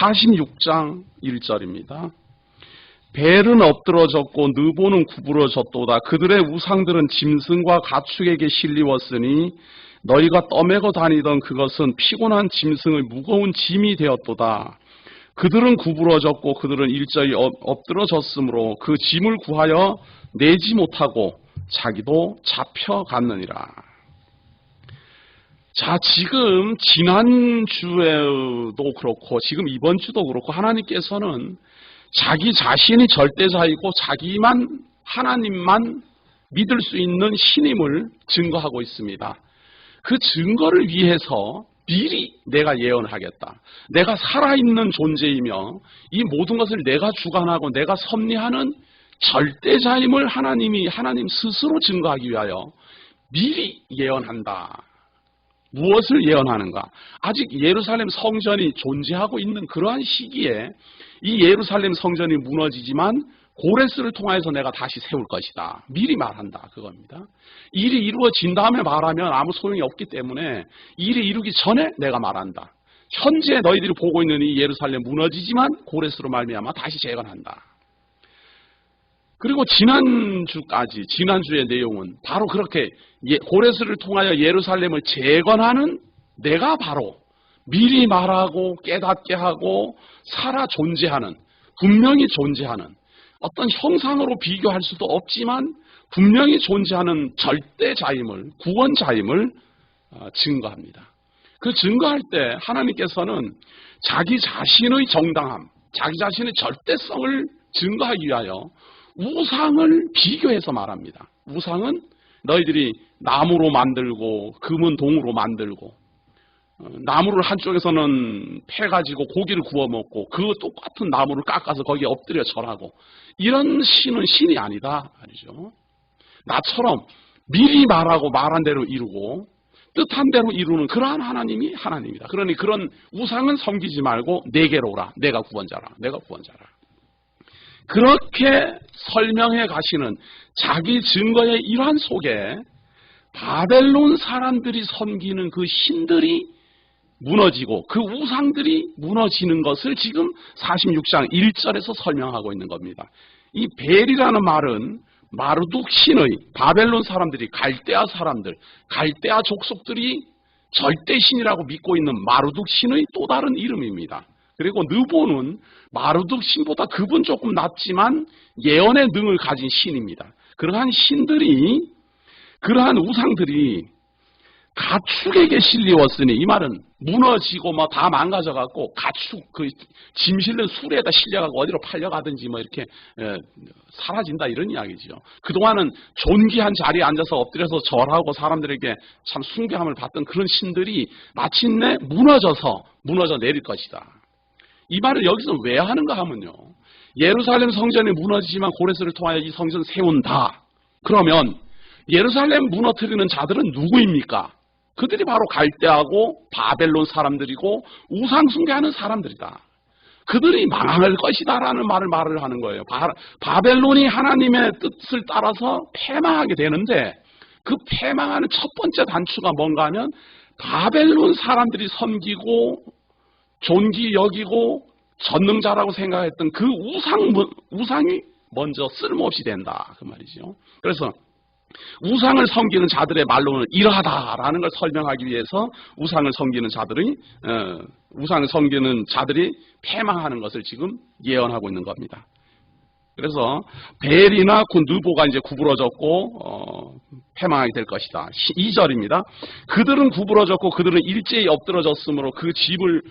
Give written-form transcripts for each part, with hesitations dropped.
46장 1절입니다. 벨은 엎드러졌고 느보는 구부러졌도다. 그들의 우상들은 짐승과 가축에게 실리웠으니 너희가 떠매고 다니던 그것은 피곤한 짐승의 무거운 짐이 되었도다. 그들은 구부러졌고 그들은 일절이 엎드러졌으므로 그 짐을 구하여 내지 못하고 자기도 잡혀갔느니라. 자, 지금 지난주에도 그렇고 지금 이번 주도 그렇고 하나님께서는 자기 자신이 절대자이고 자기만 하나님만 믿을 수 있는 신임을 증거하고 있습니다. 그 증거를 위해서 미리 내가 예언하겠다. 내가 살아있는 존재이며 이 모든 것을 내가 주관하고 내가 섭리하는 절대자임을 하나님 스스로 증거하기 위하여 미리 예언한다. 무엇을 예언하는가? 아직 예루살렘 성전이 존재하고 있는 그러한 시기에 이 예루살렘 성전이 무너지지만 고레스를 통하여서 내가 다시 세울 것이다. 미리 말한다. 그겁니다. 일이 이루어진 다음에 말하면 아무 소용이 없기 때문에 일이 이루기 전에 내가 말한다. 현재 너희들이 보고 있는 이 예루살렘 무너지지만 고레스로 말미암아 다시 재건한다. 그리고 지난주의 내용은 바로 그렇게 고레스를 통하여 예루살렘을 재건하는 내가 바로 미리 말하고 깨닫게 하고 살아 존재하는, 분명히 존재하는, 어떤 형상으로 비교할 수도 없지만 분명히 존재하는 절대자임을, 구원자임을 증거합니다. 그 증거할 때 하나님께서는 자기 자신의 정당함, 자기 자신의 절대성을 증거하기 위하여 우상을 비교해서 말합니다. 우상은 너희들이 나무로 만들고 금은 동으로 만들고 나무를 한쪽에서는 패가지고 고기를 구워 먹고 그 똑같은 나무를 깎아서 거기에 엎드려 절하고 이런 신은 신이 아니다 말이죠. 나처럼 미리 말하고 말한 대로 이루고 뜻한 대로 이루는 그러한 하나님이 하나님이다. 그러니 그런 우상은 섬기지 말고 내게로 오라. 내가 구원자라. 내가 구원자라. 그렇게 설명해 가시는 자기 증거의 일환 속에 바벨론 사람들이 섬기는 그 신들이 무너지고 그 우상들이 무너지는 것을 지금 46장 1절에서 설명하고 있는 겁니다. 이 벨이라는 말은 마르둑 신의 바벨론 사람들이 갈대아 사람들, 갈대아 족속들이 절대신이라고 믿고 있는 마르둑 신의 또 다른 이름입니다. 그리고 느보는 마르둑 신보다 급은 조금 낮지만 예언의 능을 가진 신입니다. 그러한 신들이, 그러한 우상들이 가축에게 실리웠으니, 이 말은 무너지고 뭐 다 망가져갖고 가축, 그 짐 실는 수레에다 실려가고 어디로 팔려가든지 뭐 이렇게 사라진다 이런 이야기죠. 그동안은 존귀한 자리에 앉아서 엎드려서 절하고 사람들에게 참 숭배함을 받던 그런 신들이 마침내 무너져 내릴 것이다. 이 말을 여기서 왜 하는가 하면요, 예루살렘 성전이 무너지지만 고레스를 통하여 이 성전 세운다. 그러면 예루살렘 무너뜨리는 자들은 누구입니까? 그들이 바로 갈대하고 바벨론 사람들이고 우상 숭배하는 사람들이다. 그들이 망할 것이다라는 말을 하는 거예요. 바벨론이 하나님의 뜻을 따라서 패망하게 되는데 그 패망하는 첫 번째 단추가 뭔가 하면 바벨론 사람들이 섬기고 존귀 여기고 전능자라고 생각했던 그 우상이 먼저 쓸모없이 된다. 그 말이죠. 그래서 우상을 섬기는 자들의 말로는 이러하다라는 걸 설명하기 위해서 우상을 섬기는 자들이 패망하는 것을 지금 예언하고 있는 겁니다. 그래서 벨이나 느보가 이제 구부러졌고 패망하게 될 것이다. 2절입니다. 그들은 구부러졌고 그들은 일제히 엎드러졌으므로 그 집을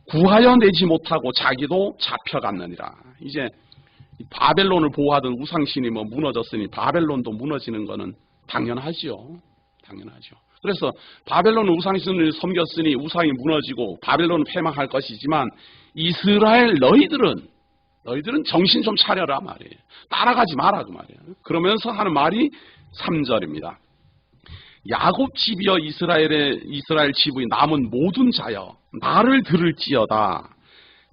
구하여 내지 못하고 자기도 잡혀갔느니라. 이제 바벨론을 보호하던 우상신이 뭐 무너졌으니 바벨론도 무너지는 것은 당연하죠. 그래서 바벨론은 우상신을 섬겼으니 우상이 무너지고 바벨론은 패망할 것이지만 이스라엘 너희들은 정신 좀 차려라 말이에요. 따라가지 마라 그 말이에요. 그러면서 하는 말이 3절입니다. 야곱 집이여 이스라엘 지부의 남은 모든 자여 나를 들을지어다.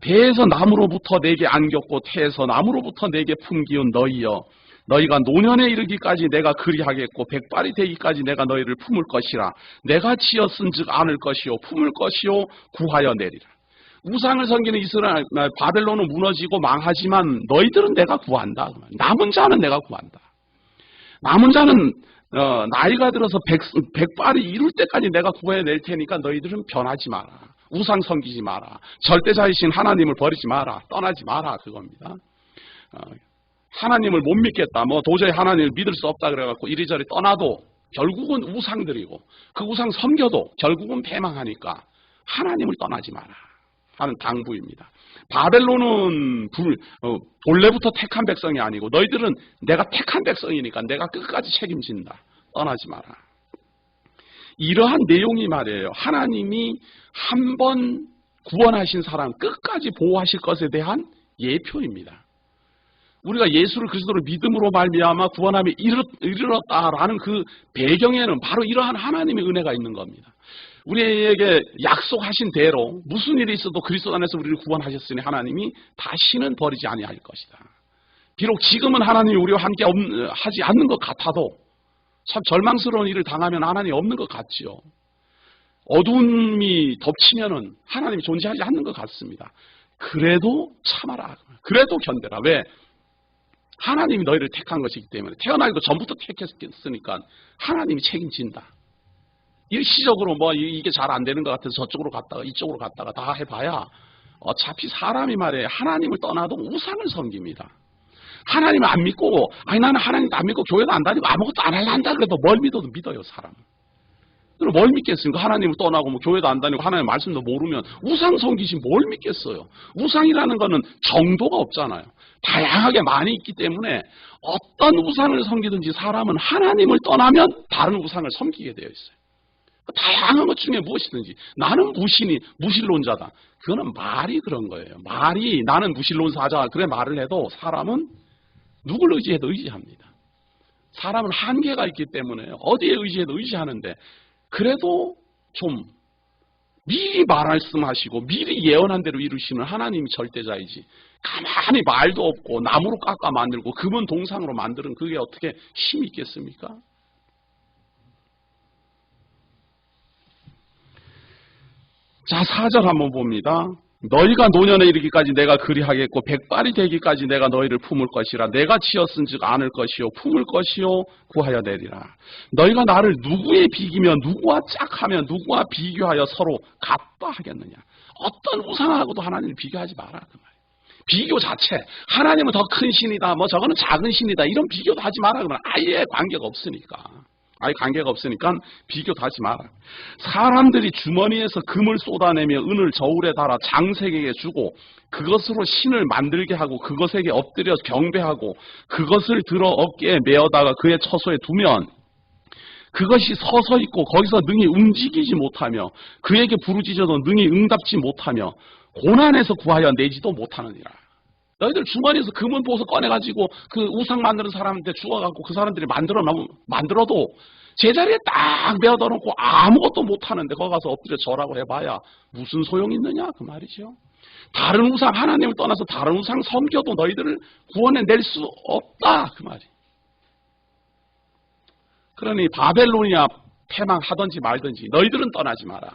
배에서 나무로부터 내게 안겼고 태에서 나무로부터 내게 품기운 너희여 너희가 노년에 이르기까지 내가 그리하겠고 백발이 되기까지 내가 너희를 품을 것이라. 내가 지었은즉 안을 것이요 품을 것이요 구하여 내리라. 우상을 섬기는 이스라엘, 바벨론은 무너지고 망하지만 너희들은 내가 구한다. 남은 자는 내가 구한다. 남은 자는 나이가 들어서 백발이 이룰 때까지 내가 구해낼 테니까 너희들은 변하지 마라. 우상 섬기지 마라. 절대자이신 하나님을 버리지 마라. 떠나지 마라. 그겁니다. 하나님을 못 믿겠다. 뭐 도저히 하나님을 믿을 수 없다 그래갖고 이리저리 떠나도 결국은 우상들이고 그 우상 섬겨도 결국은 패망하니까 하나님을 떠나지 마라 하는 당부입니다. 바벨론은 본래부터 택한 백성이 아니고 너희들은 내가 택한 백성이니까 내가 끝까지 책임진다. 떠나지 마라. 이러한 내용이 말이에요. 하나님이 한 번 구원하신 사람 끝까지 보호하실 것에 대한 예표입니다. 우리가 예수를 그리스도로 믿음으로 말미암아 구원함에 이르렀다라는 그 배경에는 바로 이러한 하나님의 은혜가 있는 겁니다. 우리에게 약속하신 대로 무슨 일이 있어도 그리스도 안에서 우리를 구원하셨으니 하나님이 다시는 버리지 아니할 것이다. 비록 지금은 하나님이 우리와 함께 하지 않는 것 같아도 참 절망스러운 일을 당하면 하나님이 없는 것 같지요. 어두움이 덮치면은 하나님이 존재하지 않는 것 같습니다. 그래도 참아라. 그래도 견뎌라. 왜? 하나님이 너희를 택한 것이기 때문에 태어나기도 전부터 택했으니까 하나님이 책임진다. 일시적으로 뭐 이게 잘 안 되는 것 같아서 저쪽으로 갔다가 이쪽으로 갔다가 다 해봐야 어차피 사람이 말이에요. 하나님을 떠나도 우상을 섬깁니다. 하나님을 안 믿고 아니 나는 하나님도 안 믿고 교회도 안 다니고 아무것도 안 할란다 그래도 뭘 믿어도 믿어요 사람은. 그럼 뭘 믿겠습니까? 하나님을 떠나고 뭐 교회도 안 다니고 하나님의 말씀도 모르면 우상 섬기지 뭘 믿겠어요. 우상이라는 거는 정도가 없잖아요. 다양하게 많이 있기 때문에 어떤 우상을 섬기든지 사람은 하나님을 떠나면 다른 우상을 섬기게 되어 있어요. 다양한 것 중에 무엇이든지 나는 무신론자다. 그거는 말이 그런 거예요. 말이 나는 무신론사자 그래 말을 해도 사람은 누굴 의지해도 의지합니다. 사람은 한계가 있기 때문에 어디에 의지해도 의지하는데 그래도 좀 미리 말씀하시고 미리 예언한 대로 이루시는 하나님이 절대자이지 가만히 말도 없고 나무로 깎아 만들고 금은 동상으로 만드는 그게 어떻게 힘이 있겠습니까? 자, 4절 한번 봅니다. 너희가 노년에 이르기까지 내가 그리하겠고 백발이 되기까지 내가 너희를 품을 것이라. 내가 지었은즉 안을 것이요 품을 것이요 구하여 내리라. 너희가 나를 누구에 비기며 누구와 짝하며 누구와 비교하여 서로 같다 하겠느냐. 어떤 우상하고도 하나님을 비교하지 마라 그 말이에요. 비교 자체 하나님은 더 큰 신이다 뭐 저거는 작은 신이다 이런 비교도 하지 마라 그러면 아예 관계가 없으니까. 아예 관계가 없으니까 비교도 하지 마라. 사람들이 주머니에서 금을 쏟아내며 은을 저울에 달아 장색에게 주고 그것으로 신을 만들게 하고 그것에게 엎드려 경배하고 그것을 들어 어깨에 메어다가 그의 처소에 두면 그것이 서서 있고 거기서 능히 움직이지 못하며 그에게 부르짖어도 능히 응답지 못하며 고난에서 구하여 내지도 못하느니라. 너희들 주머니에서 금은 보석 꺼내가지고 그 우상 만드는 사람한테 주워갖고 그 사람들이 만들어도 제자리에 딱 메어다 놓고 아무것도 못하는데 거기 가서 엎드려 절하고 해봐야 무슨 소용이 있느냐 그 말이죠. 다른 우상 하나님을 떠나서 다른 우상 섬겨도 너희들을 구원해낼 수 없다 그 말이에요. 그러니 바벨론이야 패망하든지 말든지 너희들은 떠나지 마라.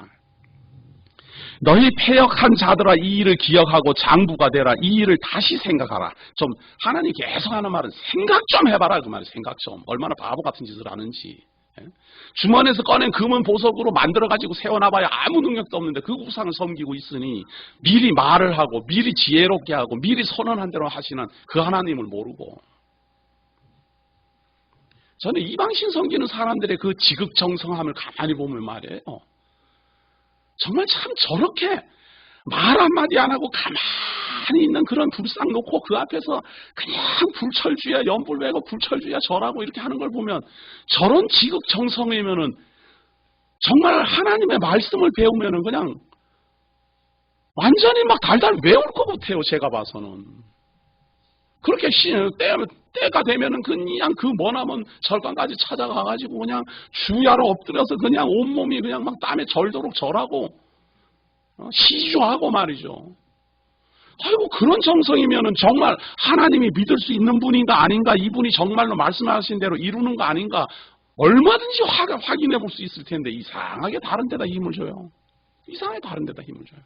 너희 패역한 자들아 이 일을 기억하고 장부가 되라. 이 일을 다시 생각하라. 좀 하나님 계속 하는 말은 생각 좀 해봐라 그 말이에요. 생각 좀. 얼마나 바보 같은 짓을 하는지. 주머니에서 꺼낸 금은 보석으로 만들어가지고 세워놔봐야 아무 능력도 없는데 그 우상을 섬기고 있으니 미리 말을 하고 미리 지혜롭게 하고 미리 선언한 대로 하시는 그 하나님을 모르고 저는 이방신 섬기는 사람들의 그 지극정성함을 가만히 보면 말이에요. 정말 참 저렇게 말 한마디 안 하고 가만히 있는 그런 불상 놓고 그 앞에서 그냥 불철주야 연불 외고 불철주야 절하고 이렇게 하는 걸 보면 저런 지극정성이면은 정말 하나님의 말씀을 배우면은 그냥 완전히 막 달달 외울 것 같아요. 제가 봐서는. 그렇게 때가 되면은 그냥 그 머나먼 절간까지 찾아가가지고 그냥 주야로 엎드려서 그냥 온몸이 그냥 막 땀에 절도록 절하고 시주하고 말이죠. 아이고 그런 정성이면은 정말 하나님이 믿을 수 있는 분인가 아닌가 이분이 정말로 말씀하신 대로 이루는 거 아닌가 얼마든지 확인해 볼 수 있을 텐데 이상하게 다른 데다 힘을 줘요. 이상하게 다른 데다 힘을 줘요.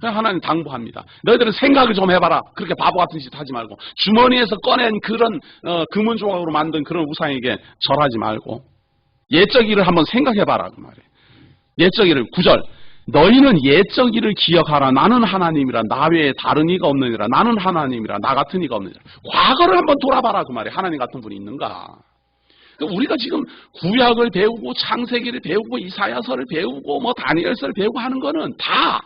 그냥 하나님 당부합니다. 너희들은 생각을 좀 해봐라. 그렇게 바보 같은 짓 하지 말고 주머니에서 꺼낸 그런 금은 조각으로 만든 그런 우상에게 절하지 말고 옛적 일을 한번 생각해봐라 그 말이에요. 옛적 일을 9절 너희는 옛적 일을 기억하라. 나는 하나님이라. 나 외에 다른 이가 없느니라. 나는 하나님이라. 나 같은 이가 없느니라. 과거를 한번 돌아봐라 그 말이에요. 하나님 같은 분이 있는가. 우리가 지금 구약을 배우고 창세기를 배우고 이사야서를 배우고 뭐 다니엘서를 배우고 하는 거는 다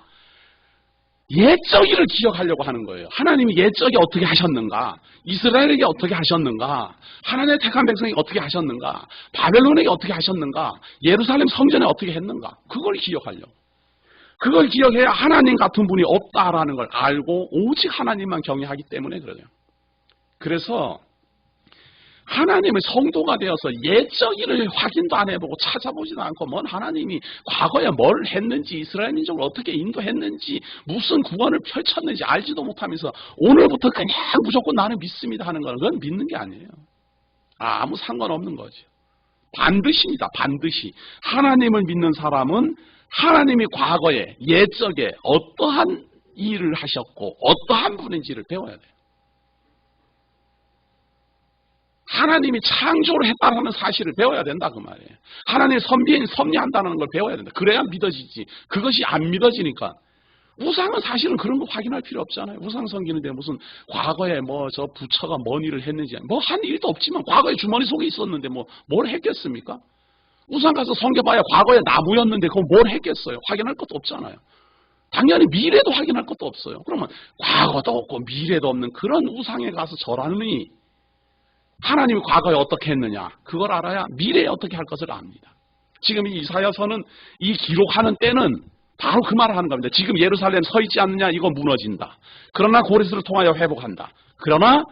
옛적 일을 기억하려고 하는 거예요. 하나님이 옛적에 어떻게 하셨는가, 이스라엘에게 어떻게 하셨는가, 하나님의 택한 백성에게 어떻게 하셨는가, 바벨론에게 어떻게 하셨는가, 예루살렘 성전에 어떻게 했는가, 그걸 기억하려고. 그걸 기억해야 하나님 같은 분이 없다라는 걸 알고 오직 하나님만 경외하기 때문에 그래요. 그래서 하나님의 성도가 되어서 옛적 일을 확인도 안 해보고 찾아보지도 않고 뭔 하나님이 과거에 뭘 했는지 이스라엘 민족을 어떻게 인도했는지 무슨 구원을 펼쳤는지 알지도 못하면서 오늘부터 그냥 무조건 나는 믿습니다 하는 건 그건 믿는 게 아니에요. 아무 상관없는 거죠. 반드시입니다. 반드시 하나님을 믿는 사람은 하나님이 과거에 옛적에 어떠한 일을 하셨고 어떠한 분인지를 배워야 돼요. 하나님이 창조를 했다는 사실을 배워야 된다 그 말이에요. 하나님의 섭리한다는 걸 배워야 된다. 그래야 믿어지지. 그것이 안 믿어지니까 우상은 사실은 그런 거 확인할 필요 없잖아요. 우상 섬기는데 무슨 과거에 뭐 저 부처가 뭔 일을 했는지 뭐 한 일도 없지만 과거에 주머니 속에 있었는데 뭐 뭘 했겠습니까? 우상 가서 섬겨봐야 과거에 나무였는데 그거 뭘 했겠어요? 확인할 것도 없잖아요. 당연히 미래도 확인할 것도 없어요. 그러면 과거도 없고 미래도 없는 그런 우상에 가서 절하느니 하나님이 과거에 어떻게 했느냐 그걸 알아야 미래에 어떻게 할 것을 압니다. 지금 이 이사야서는 이 기록하는 때는 바로 그 말을 하는 겁니다. 지금 예루살렘 서 있지 않느냐 이거 무너진다. 그러나 고레스를 통하여 회복한다. 그러나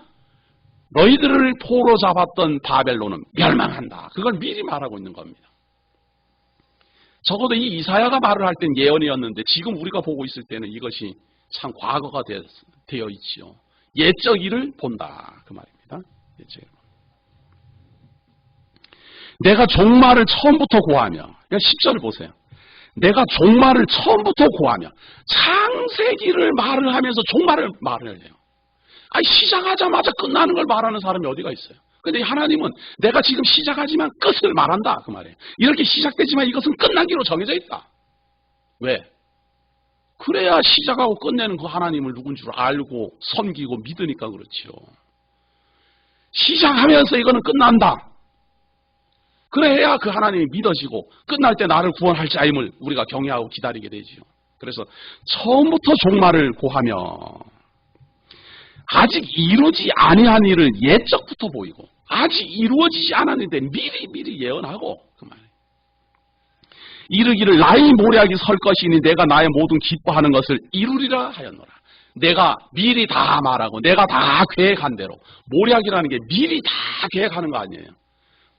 너희들을 포로 잡았던 바벨론은 멸망한다. 그걸 미리 말하고 있는 겁니다. 적어도 이 이사야가 말을 할 땐 예언이었는데 지금 우리가 보고 있을 때는 이것이 참 과거가 되어 있지요. 옛적 일을 본다 그 말입니다. 옛적 일. 내가 종말을 처음부터 고하며 10절 보세요. 내가 종말을 처음부터 고하며 창세기를 말을 하면서 종말을 말을 해요. 아니 시작하자마자 끝나는 걸 말하는 사람이 어디가 있어요. 근데 하나님은 내가 지금 시작하지만 끝을 말한다 그 말이에요. 이렇게 시작되지만 이것은 끝나기로 정해져 있다. 왜? 그래야 시작하고 끝내는 그 하나님을 누군 줄 알고 섬기고 믿으니까 그렇지요. 시작하면서 이거는 끝난다. 그래야 그 하나님이 믿어지고 끝날 때 나를 구원할 자임을 우리가 경외하고 기다리게 되지요. 그래서 처음부터 종말을 고하며 아직 이루지 아니한 일을 옛적부터 보이고 아직 이루어지지 않았는데 미리 예언하고 그 말이에요. 이르기를 나의 모략이 설 것이니 내가 나의 모든 기뻐하는 것을 이루리라 하였노라. 내가 미리 다 말하고 내가 다 계획한 대로 모략이라는 게 미리 다 계획하는 거 아니에요.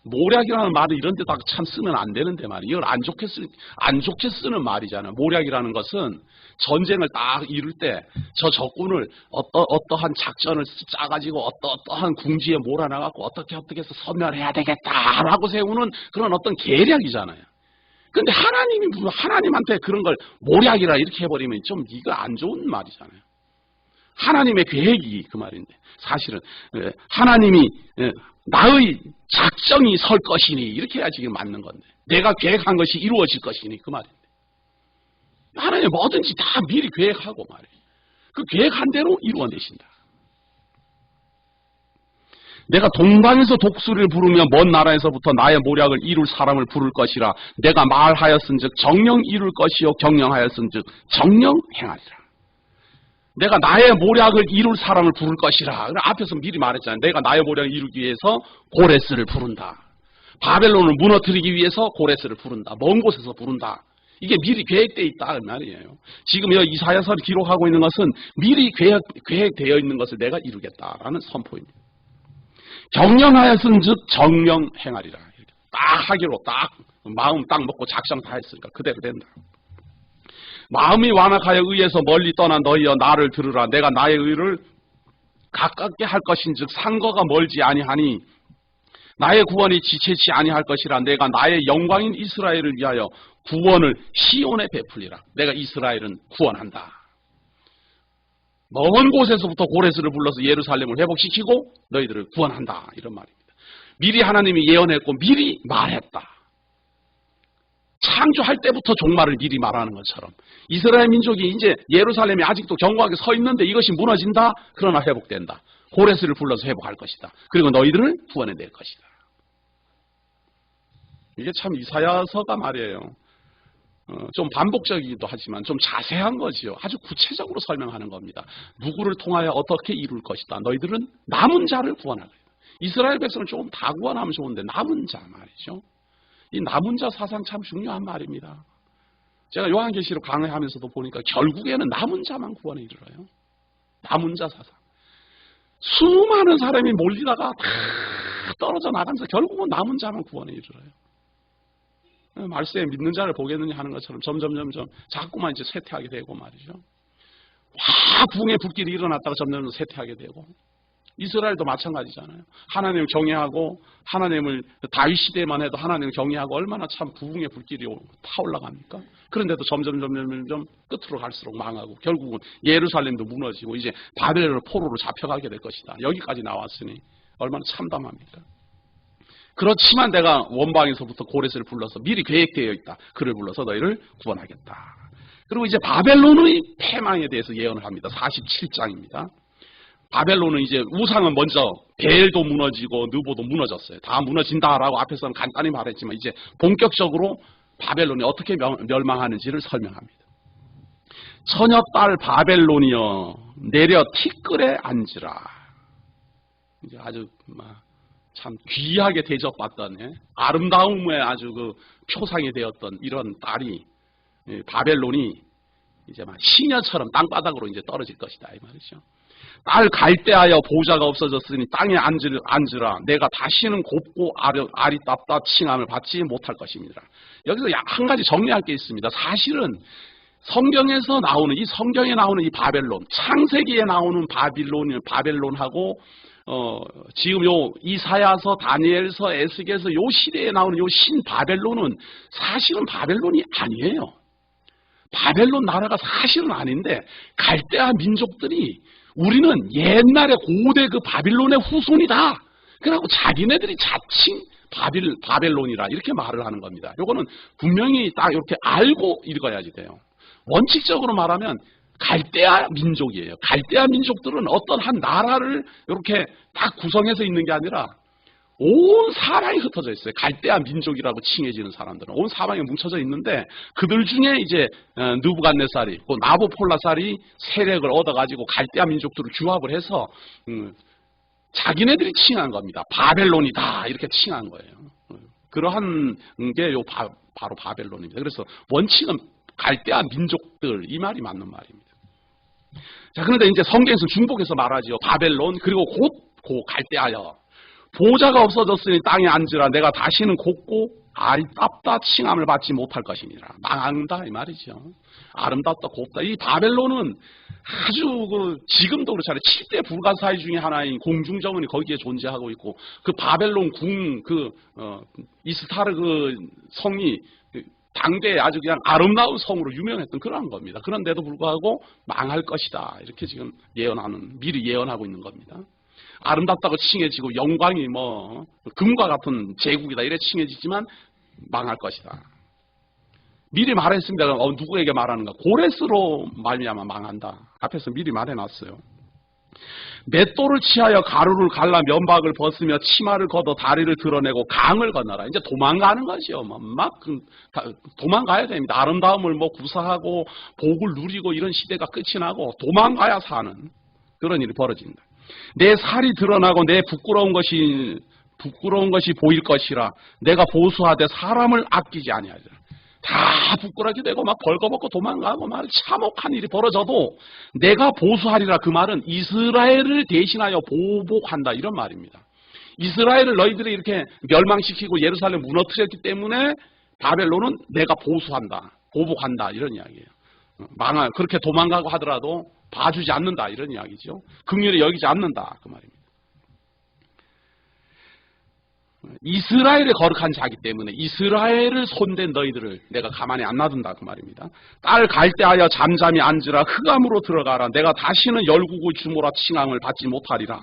모략이라는 말을 이런 데다가 참 쓰면 안 되는데 말이에요. 이걸 안 좋게 쓰는 말이잖아요. 모략이라는 것은 전쟁을 딱 이룰 때 저 적군을 어떠한 작전을 짜가지고 어떠한 궁지에 몰아나갖고 어떻게 해서 섬멸해야 되겠다라고 세우는 그런 어떤 계략이잖아요. 근데 하나님한테 그런 걸 모략이라 이렇게 해버리면 좀 이거 안 좋은 말이잖아요. 하나님의 계획이 그 말인데 사실은 하나님이 나의 작정이 설 것이니 이렇게 해야지 이게 맞는 건데 내가 계획한 것이 이루어질 것이니 그 말인데 하나님 뭐든지 다 미리 계획하고 말이에요. 그 계획한 대로 이루어내신다. 내가 동방에서 독수리를 부르며 먼 나라에서부터 나의 모략을 이룰 사람을 부를 것이라. 내가 말하였은즉 정령 이룰 것이요 경영하였은즉 정령 행하리라. 내가 나의 모략을 이룰 사람을 부를 것이라. 앞에서 미리 말했잖아요. 내가 나의 모략을 이루기 위해서 고레스를 부른다. 바벨론을 무너뜨리기 위해서 고레스를 부른다. 먼 곳에서 부른다. 이게 미리 계획되어 있다 말이에요. 지금 이 이사야서를 기록하고 있는 것은 미리 계획되어 있는 것을 내가 이루겠다라는 선포입니다. 경영하였은즉 정령 행하리라. 딱 하기로 딱 마음 딱 먹고 작정 다 했으니까 그대로 된다. 마음이 완악하여 의에서 멀리 떠난 너희여 나를 들으라. 내가 나의 의를 가깝게 할 것인즉 상거가 멀지 아니하니 나의 구원이 지체치 아니할 것이라. 내가 나의 영광인 이스라엘을 위하여 구원을 시온에 베풀리라. 내가 이스라엘은 구원한다. 먼 곳에서부터 고레스를 불러서 예루살렘을 회복시키고 너희들을 구원한다. 이런 말입니다. 미리 하나님이 예언했고 미리 말했다. 창조할 때부터 종말을 미리 말하는 것처럼 이스라엘 민족이 이제 예루살렘이 아직도 견고하게 서 있는데 이것이 무너진다. 그러나 회복된다. 고레스를 불러서 회복할 것이다. 그리고 너희들을 구원해낼 것이다. 이게 참 이사야서가 말이에요. 좀 반복적이기도 하지만 좀 자세한 거지요. 아주 구체적으로 설명하는 겁니다. 누구를 통하여 어떻게 이룰 것이다. 너희들은 남은 자를 구원할 것이다. 이스라엘 백성을 조금 다 구원하면 좋은데 남은 자 말이죠. 이 남은 자 사상 참 중요한 말입니다. 제가 요한계시록 강의하면서도 보니까 결국에는 남은 자만 구원에 이르러요. 남은 자 사상. 수많은 사람이 몰리다가 다 떨어져 나가면서 결국은 남은 자만 구원에 이르러요. 말세에 믿는 자를 보겠느냐 하는 것처럼 점점 자꾸만 이제 쇠퇴하게 되고 말이죠. 부흥의 불길이 일어났다가 점점 쇠퇴하게 되고 이스라엘도 마찬가지잖아요. 하나님을 경외하고 하나님을 다윗 시대만 해도 하나님을 경외하고 얼마나 참 부흥의 불길이 타올라갑니까? 그런데도 점점 끝으로 갈수록 망하고 결국은 예루살렘도 무너지고 이제 바벨론 포로로 잡혀가게 될 것이다. 여기까지 나왔으니 얼마나 참담합니까? 그렇지만 내가 원방에서부터 고레스를 불러서 미리 계획되어 있다. 그를 불러서 너희를 구원하겠다. 그리고 이제 바벨론의 패망에 대해서 예언을 합니다. 47장입니다. 바벨론은 이제 우상은 먼저 벨도 무너지고 느보도 무너졌어요. 다 무너진다라고 앞에서는 간단히 말했지만 이제 본격적으로 바벨론이 어떻게 멸망하는지를 설명합니다. 처녀딸 바벨론이여 내려 티끌에 앉으라. 이제 아주 참 귀하게 대접받던 아름다움의 아주 그 표상이 되었던 이런 딸이 바벨론이 이제 막 시녀처럼 땅바닥으로 이제 떨어질 것이다 이 말이죠. 딸 갈대하여 보좌가 없어졌으니 땅에 앉으라. 내가 다시는 곱고 아리따다 칭함을 받지 못할 것입니다. 여기서 한 가지 정리할 게 있습니다. 사실은 성경에서 나오는 이 성경에 나오는 이 바벨론, 창세기에 나오는 바벨론하고 지금 요 이사야서, 다니엘서, 에스겔서 요 시대에 나오는 요 신바벨론은 사실은 바벨론이 아니에요. 바벨론 나라가 사실은 아닌데 갈대아 민족들이 우리는 옛날에 고대 그 바빌론의 후손이다. 그래갖고 자기네들이 자칭 바벨론이라 이렇게 말을 하는 겁니다. 요거는 분명히 딱 이렇게 알고 읽어야지 돼요. 원칙적으로 말하면 갈대아 민족이에요. 갈대아 민족들은 어떤 한 나라를 이렇게 딱 구성해서 있는 게 아니라 온 사방에 흩어져 있어요. 갈대아 민족이라고 칭해지는 사람들은 온 사방에 뭉쳐져 있는데 그들 중에 이제 느부갓네살이, 나부폴라살이 세력을 얻어가지고 갈대아 민족들을 규합을 해서 자기네들이 칭한 겁니다. 바벨론이다 이렇게 칭한 거예요. 그러한 게 바로 바벨론입니다. 그래서 원칙은 갈대아 민족들 이 말이 맞는 말입니다. 자, 그런데 이제 성경에서 중복해서 말하지요. 바벨론 그리고 곧 갈대아여 보좌가 없어졌으니 땅에 앉으라. 내가 다시는 곱고 아리따다 칭함을 받지 못할 것이니라. 망한다 이 말이죠. 아름답다 곱다. 이 바벨론은 아주 지금도 그렇잖아요. 7대 불가사의 중에 하나인 공중정원이 거기에 존재하고 있고 그 바벨론 궁 이스타르 그 성이 당대에 아주 그냥 아름다운 성으로 유명했던 그런 겁니다. 그런데도 불구하고 망할 것이다. 이렇게 지금 미리 예언하고 있는 겁니다. 아름답다고 칭해지고 영광이 금과 같은 제국이다 이래 칭해지지만 망할 것이다. 미리 말했습니다. 누구에게 말하는가? 고레스로 말미암아 망한다. 앞에서 미리 말해놨어요. 맷돌을 취하여 가루를 갈라 면박을 벗으며 치마를 걷어 다리를 드러내고 강을 건너라. 이제 도망가는 거죠. 도망가야 됩니다. 아름다움을 구사하고 복을 누리고 이런 시대가 끝이 나고 도망가야 사는 그런 일이 벌어진다. 내 살이 드러나고 내 부끄러운 것이 보일 것이라. 내가 보수하되 사람을 아끼지 아니하리라. 다 부끄럽게 되고 막 벌거벗고 도망가고 막 참혹한 일이 벌어져도 내가 보수하리라. 그 말은 이스라엘을 대신하여 보복한다 이런 말입니다. 이스라엘을 너희들이 이렇게 멸망시키고 예루살렘 무너뜨렸기 때문에 바벨론은 내가 보수한다, 보복한다 이런 이야기예요. 그렇게 도망가고 하더라도 봐주지 않는다 이런 이야기죠. 긍휼히 여기지 않는다 그 말입니다. 이스라엘의 거룩한 자기 때문에 이스라엘을 손댄 너희들을 내가 가만히 안 놔둔다 그 말입니다. 딸 갈대하여 잠잠히 앉으라. 흑암으로 들어가라. 내가 다시는 열국의 주모라 칭함을 받지 못하리라.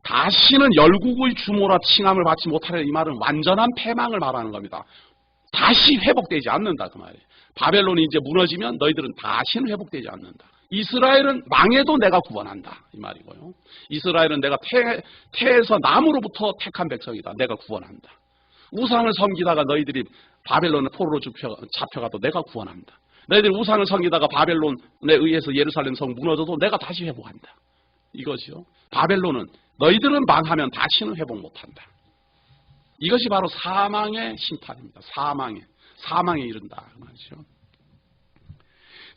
다시는 열국의 주모라 칭함을 받지 못하리라. 이 말은 완전한 패망을 말하는 겁니다. 다시 회복되지 않는다 그 말이에요. 바벨론이 이제 무너지면 너희들은 다시는 회복되지 않는다. 이스라엘은 망해도 내가 구원한다 이 말이고요. 이스라엘은 내가 태에서 남으로부터 택한 백성이다. 내가 구원한다. 우상을 섬기다가 너희들이 바벨론의 포로로 잡혀가도 내가 구원한다. 너희들이 우상을 섬기다가 바벨론에 의해서 예루살렘 성 무너져도 내가 다시 회복한다. 이것이요. 바벨론은 너희들은 망하면 다시는 회복 못한다. 이것이 바로 사망의 심판입니다. 사망에 이른다 그 말이죠.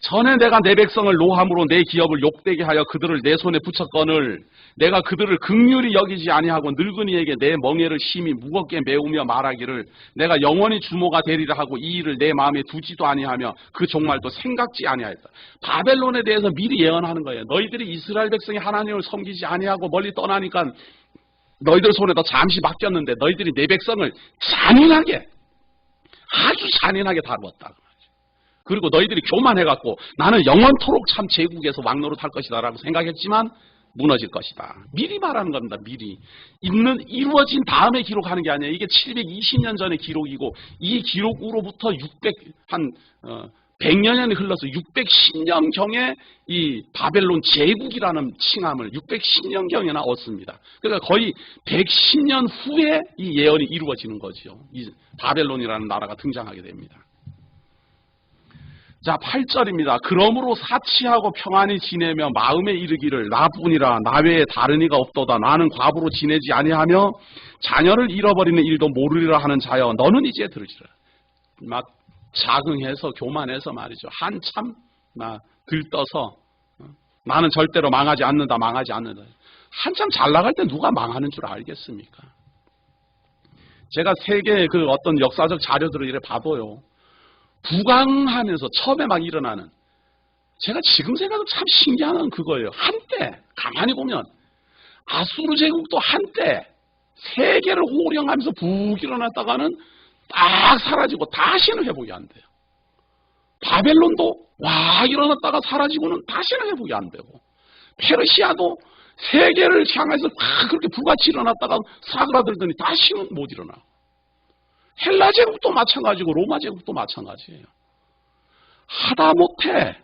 전에 내가 내 백성을 노함으로 내 기업을 욕되게 하여 그들을 내 손에 붙였거늘 내가 그들을 긍휼히 여기지 아니하고 늙은이에게 내 멍에를 심히 무겁게 메우며 말하기를 내가 영원히 주모가 되리라 하고 이 일을 내 마음에 두지도 아니하며 그 종말도 생각지 아니하였다. 바벨론에 대해서 미리 예언하는 거예요. 너희들이 이스라엘 백성이 하나님을 섬기지 아니하고 멀리 떠나니까 너희들 손에다 잠시 맡겼는데 너희들이 내 백성을 잔인하게 아주 잔인하게 다루었다. 그리고 너희들이 교만해갖고 나는 영원토록 참 제국에서 왕노릇할 것이다 라고 생각했지만 무너질 것이다. 미리 말하는 겁니다. 미리. 이루어진 다음에 기록하는 게 아니에요. 이게 720년 전의 기록이고 이 기록으로부터 100여 년이 흘러서 610년경에 이 바벨론 제국이라는 칭함을 610년경에나 얻습니다. 그러니까 거의 110년 후에 이 예언이 이루어지는 거죠. 이 바벨론이라는 나라가 등장하게 됩니다. 자, 8절입니다. 그러므로 사치하고 평안히 지내며 마음에 이르기를 나뿐이라 나 외에 다른 이가 없도다. 나는 과부로 지내지 아니하며 자녀를 잃어버리는 일도 모르리라 하는 자여 너는 이제 들으시라. 막 자긍해서 교만해서 말이죠. 한참 막 들떠서 나는 절대로 망하지 않는다. 한참 잘 나갈 때 누가 망하는 줄 알겠습니까? 제가 세계 그 어떤 역사적 자료들을 이렇게 봐도요. 부강하면서 처음에 막 일어나는 제가 지금 생각해도 참 신기한 건 그거예요. 한때 가만히 보면 아수르 제국도 한때 세계를 호령하면서 북 일어났다가는 딱 사라지고 다시는 회복이 안 돼요. 바벨론도 와 일어났다가 사라지고는 다시는 회복이 안 되고 페르시아도 세계를 향해서 그렇게 불같이 일어났다가 사그라들더니 다시는 못 일어나고 헬라 제국도 마찬가지고 로마 제국도 마찬가지예요. 하다못해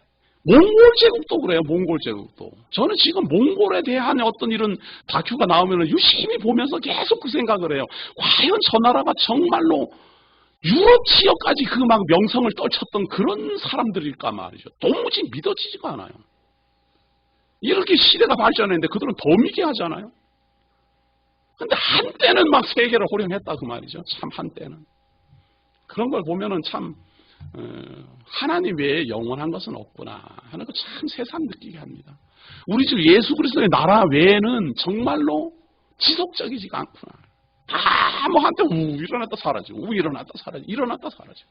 몽골 제국도 그래요. 몽골 제국도. 저는 지금 몽골에 대한 어떤 이런 다큐가 나오면 유심히 보면서 계속 그 생각을 해요. 과연 저 나라가 정말로 유럽 지역까지 그 막 명성을 떨쳤던 그런 사람들일까 말이죠. 도무지 믿어지지가 않아요. 이렇게 시대가 발전했는데 그들은 더 미개하잖아요. 근데 한때는 막 세계를 호령했다 그 말이죠. 참 한때는. 그런 걸 보면은 참 하나님 외에 영원한 것은 없구나 하는 거 참 새삼 느끼게 합니다. 우리 주 예수 그리스도의 나라 외에는 정말로 지속적이지가 않구나. 다 뭐 한때 일어났다 사라지고 일어났다 사라지고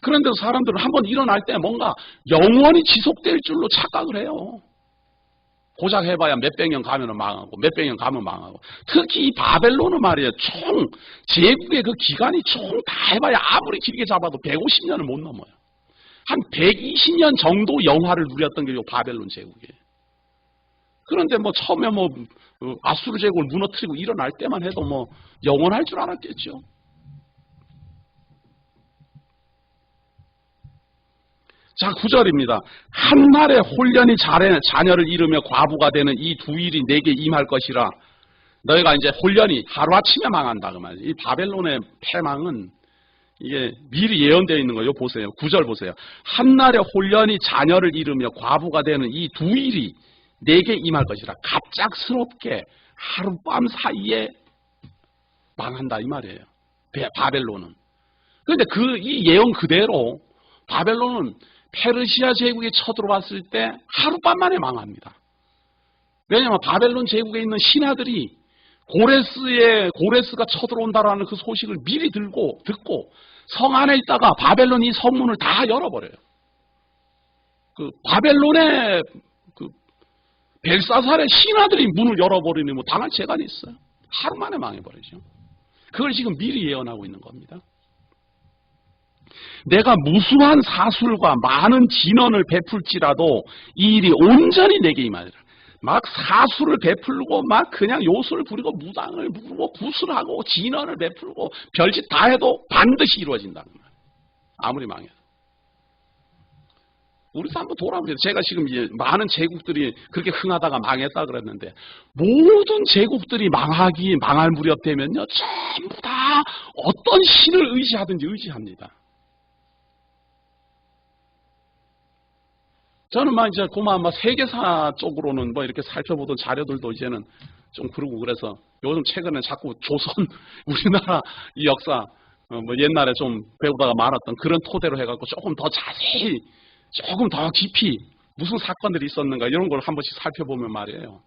그런데 사람들은 한번 일어날 때 뭔가 영원히 지속될 줄로 착각을 해요. 고작 해봐야 몇백 년 가면 망하고 몇백 년 가면 망하고 특히 이 바벨론은 말이에요. 총 제국의 그 기간이 총 다 해봐야 아무리 길게 잡아도 150년을 못 넘어요. 한 120년 정도 영화를 누렸던 게 이 바벨론 제국이에요. 그런데 뭐 처음에 뭐 아수르 제국을 무너뜨리고 일어날 때만 해도 뭐 영원할 줄 알았겠죠. 자, 9절입니다. 한날에 홀련히 자녀를 잃으며 과부가 되는 이 두 일이 내게 임할 것이라. 너희가 이제 홀련히 하루아침에 망한다 그 말이에요. 이 바벨론의 패망은 이게 미리 예언되어 있는 거예요. 보세요. 9절 보세요. 한날에 홀련히 자녀를 잃으며 과부가 되는 이 두 일이 내게 임할 것이라. 갑작스럽게 하룻밤 사이에 망한다 이 말이에요. 바벨론은. 그런데 이 예언 그대로 바벨론은 페르시아 제국에 쳐들어왔을 때 하룻밤 만에 망합니다. 왜냐하면 바벨론 제국에 있는 신하들이 고레스가 쳐들어온다라는 그 소식을 미리 듣고 성 안에 있다가 바벨론이 이 성문을 다 열어버려요. 그 바벨론의 그 벨사살의 신하들이 문을 열어버리니 뭐 당할 재간이 있어요. 하루 만에 망해버리죠. 그걸 지금 미리 예언하고 있는 겁니다. 내가 무수한 사술과 많은 진언을 베풀지라도 이 일이 온전히 내게 임하리라. 막 사술을 베풀고 막 그냥 요술을 부리고 무당을 부르고 구슬하고 진언을 베풀고 별짓 다 해도 반드시 이루어진다는 말이에요. 아무리 망해도. 우리도 한번 돌아보세요. 제가 지금 이제 많은 제국들이 그렇게 흥하다가 망했다 그랬는데 모든 제국들이 망할 무렵 되면요 전부 다 어떤 신을 의지하든지 의지합니다. 저는 이제 그만 세계사 쪽으로는 이렇게 살펴보던 자료들도 이제는 좀 그러고 그래서 요즘 최근에 자꾸 조선 우리나라 이 역사 옛날에 좀 배우다가 말았던 그런 토대로 해갖고 조금 더 자세히 조금 더 깊이 무슨 사건들이 있었는가 이런 걸 한 번씩 살펴보면 말이에요.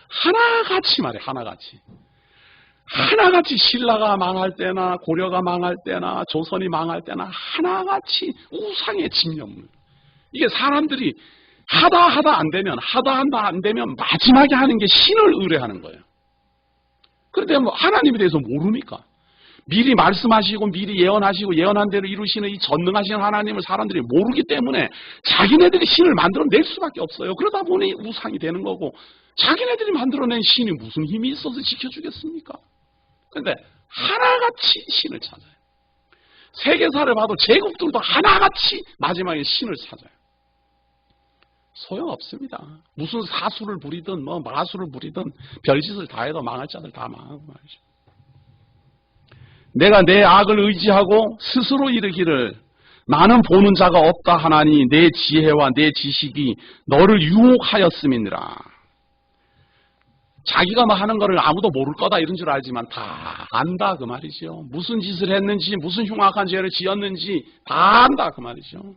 하나같이 말이에요. 하나같이 신라가 망할 때나 고려가 망할 때나 조선이 망할 때나 하나같이 우상의 집념. 이게 사람들이 하다 안 되면 마지막에 하는 게 신을 의뢰하는 거예요. 그런데 하나님에 대해서 모르니까. 미리 말씀하시고 미리 예언하시고 예언한 대로 이루시는 이 전능하신 하나님을 사람들이 모르기 때문에 자기네들이 신을 만들어낼 수밖에 없어요. 그러다 보니 우상이 되는 거고 자기네들이 만들어낸 신이 무슨 힘이 있어서 지켜주겠습니까? 그런데 하나같이 신을 찾아요. 세계사를 봐도 제국들도 하나같이 마지막에 신을 찾아요. 소용없습니다. 무슨 사수를 부리든 마술을 부리든 별짓을 다 해도 망할 자들 다 망하고 말이죠. 내가 내 악을 의지하고 스스로 이르기를 나는 보는 자가 없다 하나니 내 지혜와 내 지식이 너를 유혹하였음이니라. 자기가 하는 거를 아무도 모를 거다 이런 줄 알지만 다 안다 그 말이죠. 무슨 짓을 했는지 무슨 흉악한 죄를 지었는지 다 안다 그 말이죠.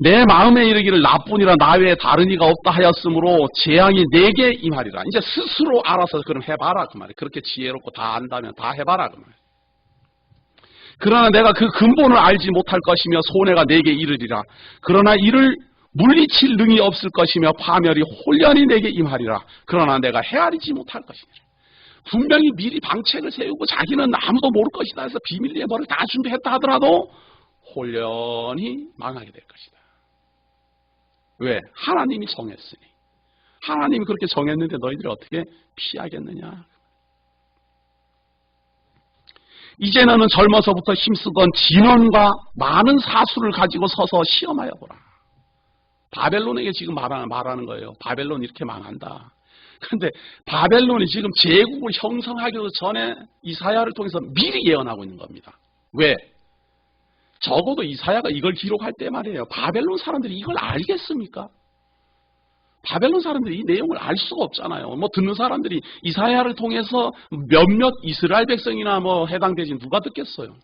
내 마음에 이르기를 나뿐이라 나 외에 다른 이가 없다 하였으므로 재앙이 내게 임하리라. 이제 스스로 알아서 그럼 해봐라 그 말이에요. 그렇게 지혜롭고 다 안다면 다 해봐라 그 말이에요. 그러나 내가 그 근본을 알지 못할 것이며 손해가 내게 이르리라. 그러나 이를 물리칠 능이 없을 것이며 파멸이 홀연히 내게 임하리라. 그러나 내가 헤아리지 못할 것이니라. 분명히 미리 방책을 세우고 자기는 아무도 모를 것이다 해서 비밀 예벌을 다 준비했다 하더라도 홀연히 망하게 될 것이다. 왜? 하나님이 정했으니. 하나님이 그렇게 정했는데 너희들이 어떻게 피하겠느냐. 이제 너는 젊어서부터 힘쓰던 진언과 많은 사수를 가지고 서서 시험하여 보라. 바벨론에게 지금 말하는 거예요. 바벨론 이렇게 망한다. 그런데 바벨론이 지금 제국을 형성하기 전에 이사야를 통해서 미리 예언하고 있는 겁니다. 왜? 적어도 이사야가 이걸 기록할 때 말이에요. 바벨론 사람들이 이걸 알겠습니까? 바벨론 사람들이 이 내용을 알 수가 없잖아요. 듣는 사람들이 이사야를 통해서 몇몇 이스라엘 백성이나 해당되지 누가 듣겠어요.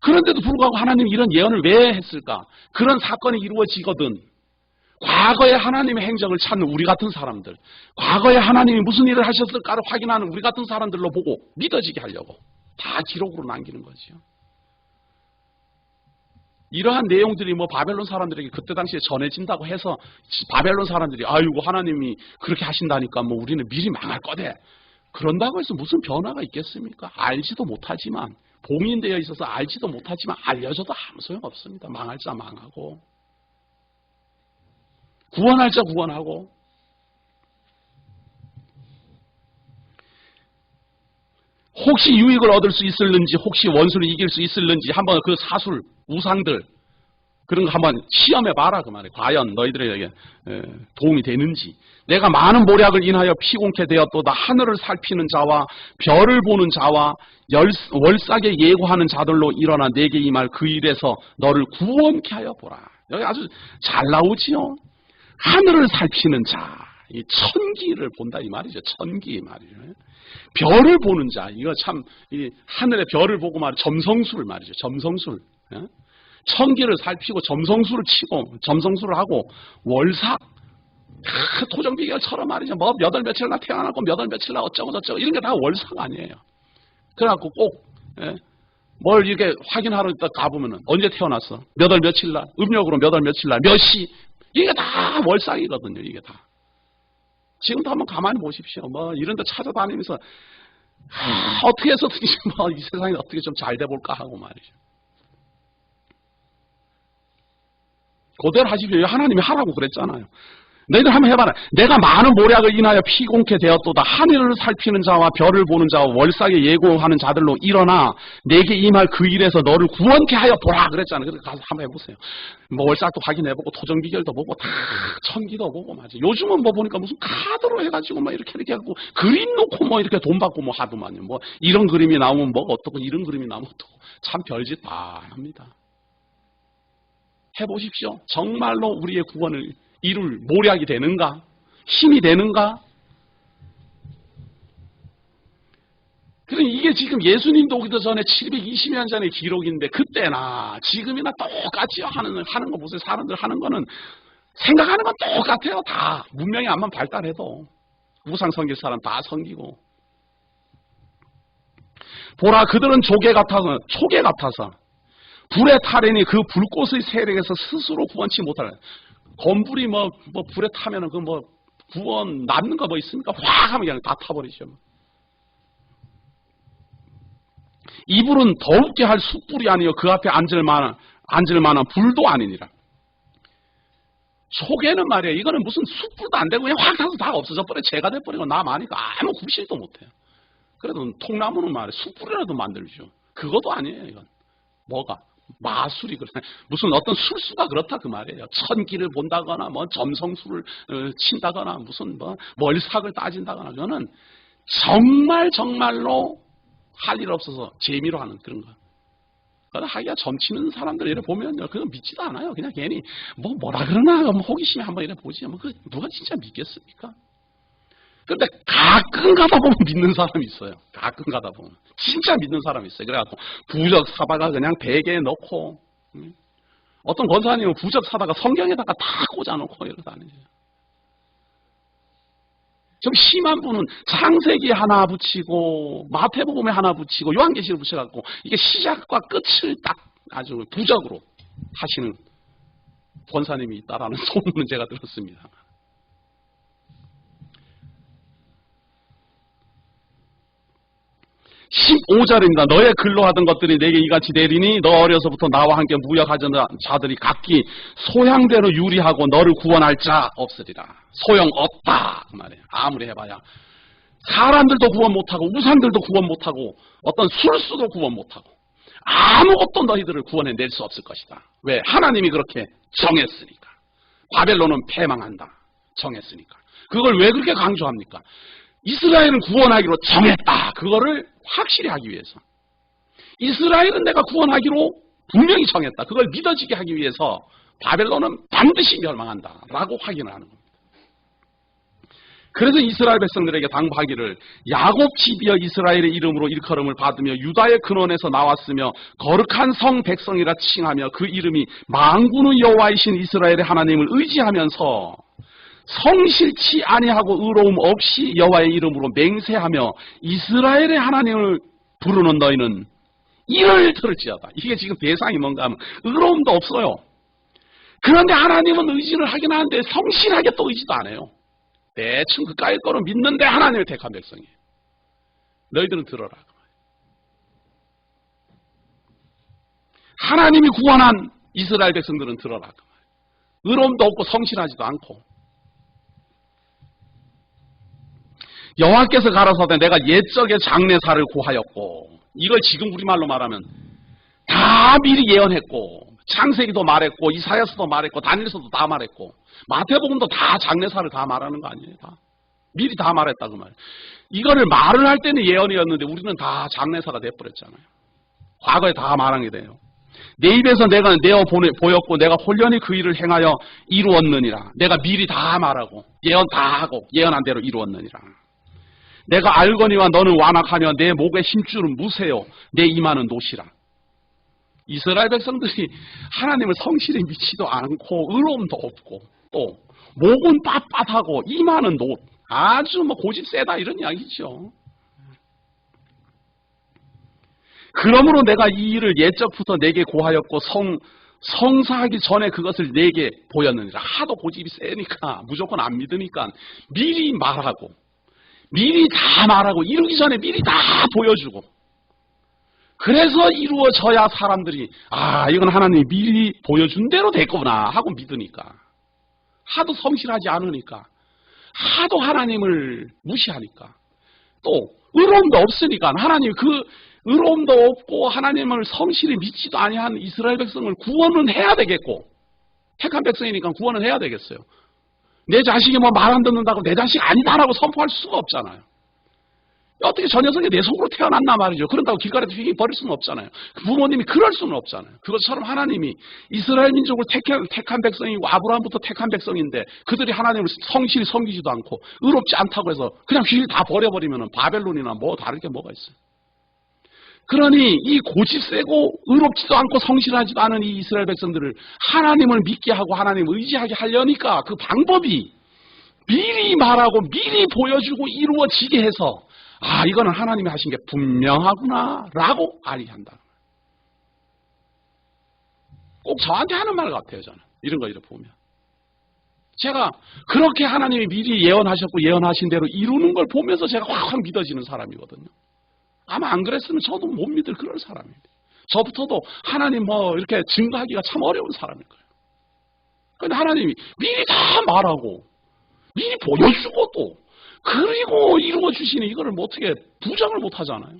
그런데도 불구하고 하나님이 이런 예언을 왜 했을까? 그런 사건이 이루어지거든 과거에 하나님의 행적을 찾는 우리 같은 사람들, 과거에 하나님이 무슨 일을 하셨을까를 확인하는 우리 같은 사람들로 보고 믿어지게 하려고 다 기록으로 남기는 거죠. 이러한 내용들이 바벨론 사람들에게 그때 당시에 전해진다고 해서 바벨론 사람들이 아이고 하나님이 그렇게 하신다니까 우리는 미리 망할 거대. 그런다고 해서 무슨 변화가 있겠습니까? 알지도 못하지만 봉인되어 있어서 알지도 못하지만 알려줘도 아무 소용없습니다. 망할 자 망하고 구원할 자 구원하고 혹시 유익을 얻을 수 있을는지 혹시 원수를 이길 수 있을는지 한번 그 사술 우상들 그런 거 한번 시험해봐라 그 말이에요. 과연 너희들에게 도움이 되는지. 내가 많은 모략을 인하여 피곤케 되었도다. 하늘을 살피는 자와 별을 보는 자와 월삭에 예고하는 자들로 일어나 내게 임할 그 일에서 너를 구원케 하여 보라. 여기 아주 잘 나오지요. 하늘을 살피는 자, 이 천기를 본다 이 말이죠. 천기 말이죠. 별을 보는 자, 이거 참 이 하늘의 별을 보고 점성술 말이죠. 점성술. 천기를 살피고 점성술을 치고 점성술을 하고 월삭 토정비결처럼 말이죠. 몇 월 며칠 날 태어나고 몇 월 며칠 날 어쩌고 저쩌고 이런 게 다 월삭 아니에요. 그래갖고 꼭 뭘 이렇게 확인하러 가보면은 언제 태어났어? 몇 월 며칠 날 음력으로 몇 월 며칠 날 몇 시 이게 다 월삭이거든요. 이게 다. 지금도 한번 가만히 보십시오. 뭐 이런 데 찾아다니면서 어떻게 해서든지 뭐 이 세상이 어떻게 좀 잘 돼볼까 하고 말이죠. 그대로 하십시오. 하나님이 하라고 그랬잖아요. 너희들 한번 해봐라. 내가 많은 모략을 인하여 피곤케 되었도다. 하늘을 살피는 자와 별을 보는 자와 월삭에 예고하는 자들로 일어나 내게 임할 그 일에서 너를 구원케 하여 보라 그랬잖아요. 그래서 가서 한번 해보세요. 뭐 월삭도 확인해보고 토정비결도 보고 다 천기도 보고 맞아. 요즘은 뭐 보니까 무슨 카드로 해가지고 뭐 이렇게 하고 그림 놓고 뭐 이렇게 돈 받고 뭐 하더만요. 뭐 이런 그림이 나오면 뭐 어떻고 이런 그림이 나오면 어떻고 참 별짓 다 합니다. 해보십시오. 정말로 우리의 구원을 이룰 모략이 되는가? 힘이 되는가? 그럼 이게 지금 예수님도 오기도 전에 720년 전의 기록인데 그때나 지금이나 똑같이 하는 거 보세요. 사람들 하는 거는 생각하는 건 똑같아요. 다 문명이 암만 발달해도 우상 섬길 사람 다 섬기고 보라 그들은 초계 같아서 불에 타려니 그 불꽃의 세력에서 스스로 구원치 못하는 건불이 뭐 불에 타면은 그 뭐 구원 남는 거 뭐 있습니까? 확 하면 그냥 다 타버리죠. 이 불은 더욱게 할 숯불이 아니요 그 앞에 앉을 만한 불도 아니니라. 초계는 말이에요. 이거는 무슨 숯불도 안 되고 그냥 확 타서 다 없어져 버려 재가 돼버리고 남아니까 아무 굽실도 못해요. 그래도 통나무는 말이에요. 숯불이라도 만들죠. 그것도 아니에요. 이건 뭐가? 마술이 그래. 무슨 어떤 술수가 그렇다 그 말이에요. 천기를 본다거나 뭐 점성술을 친다거나 무슨 뭐 멀삭을 따진다거나 그거는 정말로 할 일 없어서 재미로 하는 그런 거. 그러나 하기야 점치는 사람들 이래 보면요. 그건 믿지도 않아요. 그냥 괜히 뭐라 그러나 뭐 호기심에 한번 이래 보지. 뭐 누가 진짜 믿겠습니까? 그런데 가끔 가다 보면 믿는 사람이 있어요. 가끔 가다 보면. 진짜 믿는 사람이 있어요. 그래갖고 부적 사다가 그냥 베개에 넣고 어떤 권사님은 부적 사다가 성경에다가 다 꽂아놓고 이러고 다니죠. 좀 심한 분은 창세기 하나 붙이고 마태복음에 하나 붙이고 요한계시를 붙여갖고 이게 시작과 끝을 딱 아주 부적으로 하시는 권사님이 있다라는 소문은 제가 들었습니다. 15절입니다. 너의 근로하던 것들이 내게 이같이 되리니 너 어려서부터 나와 함께 무역하던 자들이 각기 소양대로 유리하고 너를 구원할 자 없으리라. 소용없다 그 말이에요. 아무리 해봐야 사람들도 구원 못하고 우상들도 구원 못하고 어떤 술수도 구원 못하고 아무것도 너희들을 구원해낼 수 없을 것이다. 왜? 하나님이 그렇게 정했으니까. 바벨론은 패망한다. 정했으니까. 그걸 왜 그렇게 강조합니까? 이스라엘은 구원하기로 정했다. 그거를 확실히 하기 위해서. 이스라엘은 내가 구원하기로 분명히 정했다. 그걸 믿어지게 하기 위해서 바벨론은 반드시 멸망한다. 라고 확인을 하는 겁니다. 그래서 이스라엘 백성들에게 당부하기를 야곱 집이여 이스라엘의 이름으로 일컬음을 받으며 유다의 근원에서 나왔으며 거룩한 성 백성이라 칭하며 그 이름이 만군의 여호와이신 이스라엘의 하나님을 의지하면서 성실치 아니하고 의로움 없이 여호와의 이름으로 맹세하며 이스라엘의 하나님을 부르는 너희는 이를 들을지어다. 이게 지금 대상이 뭔가 하면 의로움도 없어요. 그런데 하나님은 의지를 하긴 하는데 성실하게 또 의지도 안 해요. 대충 그까이 거로 믿는데 하나님을 택한 백성이에요. 너희들은 들어라. 하나님이 구원한 이스라엘 백성들은 들어라. 의로움도 없고 성실하지도 않고 여호와께서 가라사대 내가 옛적에 장래사를 고하였고 이걸 지금 우리말로 말하면 다 미리 예언했고 창세기도 말했고 이사야서도 말했고 다니엘서도 다 말했고 마태복음도 다 장래사를 다 말하는 거 아니에요? 다 미리 다 말했다 그 말이에요. 이거를 말을 할 때는 예언이었는데 우리는 다 장래사가 돼버렸잖아요. 과거에 다 말한 게 돼요. 내 입에서 내가 내어 보였고 내가 홀연히 그 일을 행하여 이루었느니라. 내가 미리 다 말하고 예언 다 하고 예언한 대로 이루었느니라. 내가 알거니와 너는 완악하며 내 목에 힘줄은 무세요. 내 이마는 노시라. 이스라엘 백성들이 하나님을 성실히 믿지도 않고 의로움도 없고 또 목은 빳빳하고 이마는 노 아주 뭐 고집 세다 이런 이야기죠. 그러므로 내가 이 일을 옛적부터 내게 고하였고 성사하기 전에 그것을 내게 보였느니라. 하도 고집이 세니까 무조건 안 믿으니까 미리 말하고 미리 다 말하고 이루기 전에 미리 다 보여주고 그래서 이루어져야 사람들이 이건 하나님이 미리 보여준 대로 됐구나 하고 믿으니까 하도 성실하지 않으니까 하도 하나님을 무시하니까 또 의로움도 없으니까 하나님 그 의로움도 없고 하나님을 성실히 믿지도 아니한 이스라엘 백성을 구원은 해야 되겠고 택한 백성이니까 구원은 해야 되겠어요. 내 자식이 뭐 말 안 듣는다고 내 자식 아니다라고 선포할 수가 없잖아요. 어떻게 저 녀석이 내 속으로 태어났나 말이죠. 그런다고 길가에서 휘 버릴 수는 없잖아요. 부모님이 그럴 수는 없잖아요. 그것처럼 하나님이 이스라엘 민족을 택한 백성이고 아브라함부터 택한 백성인데 그들이 하나님을 성실히 섬기지도 않고 의롭지 않다고 해서 그냥 휘 다 버려버리면 바벨론이나 뭐 다를 게 뭐가 있어요. 그러니 이 고집 세고 의롭지도 않고 성실하지도 않은 이 이스라엘 백성들을 하나님을 믿게 하고 하나님을 의지하게 하려니까 그 방법이 미리 말하고 미리 보여주고 이루어지게 해서 이거는 하나님이 하신 게 분명하구나 라고 알게 한다. 꼭 저한테 하는 말 같아요. 저는 이런 거 이렇게 보면 제가 그렇게 하나님이 미리 예언하셨고 예언하신 대로 이루는 걸 보면서 제가 확 믿어지는 사람이거든요. 아마 안 그랬으면 저도 못 믿을 그런 사람입니다. 저부터도 하나님 뭐 이렇게 증거하기가 참 어려운 사람일 거예요. 그런데 하나님이 미리 다 말하고 미리 보여주고 또 그리고 이루어 주시니 이거를 뭐 어떻게 부정을 못 하잖아요.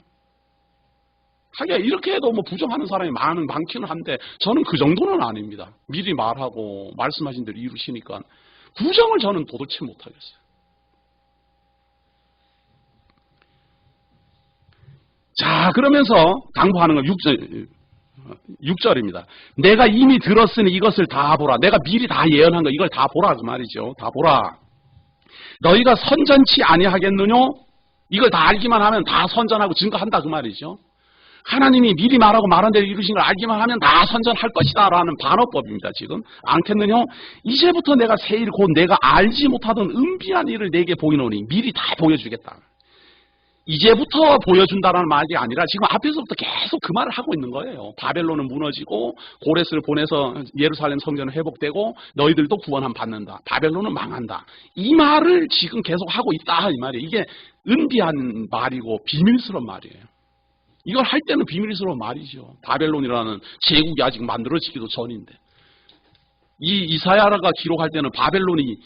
하기야 이렇게 해도 뭐 부정하는 사람이 많기는 한데 저는 그 정도는 아닙니다. 미리 말하고 말씀하신 대로 이루시니까 부정을 저는 도대체 못 하겠어요. 자, 그러면서 당부하는 건 6절입니다. 내가 이미 들었으니 이것을 다 보라. 내가 미리 다 예언한 거 이걸 다 보라 그 말이죠. 다 보라. 너희가 선전치 아니하겠느냐? 이걸 다 알기만 하면 다 선전하고 증거한다 그 말이죠. 하나님이 미리 말하고 말한 대로 이루신 걸 알기만 하면 다 선전할 것이다 라는 반어법입니다. 지금 않겠느냐? 이제부터 내가 새 일 곧 내가 알지 못하던 은비한 일을 내게 보이노니 미리 다 보여주겠다. 이제부터 보여준다라는 말이 아니라 지금 앞에서부터 계속 그 말을 하고 있는 거예요. 바벨론은 무너지고 고레스를 보내서 예루살렘 성전은 회복되고 너희들도 구원함 받는다. 바벨론은 망한다. 이 말을 지금 계속 하고 있다 이 말이에요. 이게 은비한 말이고 비밀스러운 말이에요. 이걸 할 때는 비밀스러운 말이죠. 바벨론이라는 제국이 아직 만들어지기도 전인데 이 이사야가 기록할 때는 바벨론이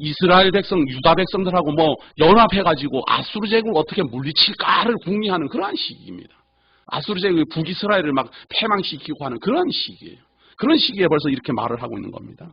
이스라엘 백성, 유다 백성들하고 뭐 연합해가지고 아수르 제국을 어떻게 물리칠까를 궁리하는 그러한 시기입니다. 아수르 제국이 북이스라엘을 막 패망시키고 하는 그런 시기예요. 그런 시기에 벌써 이렇게 말을 하고 있는 겁니다.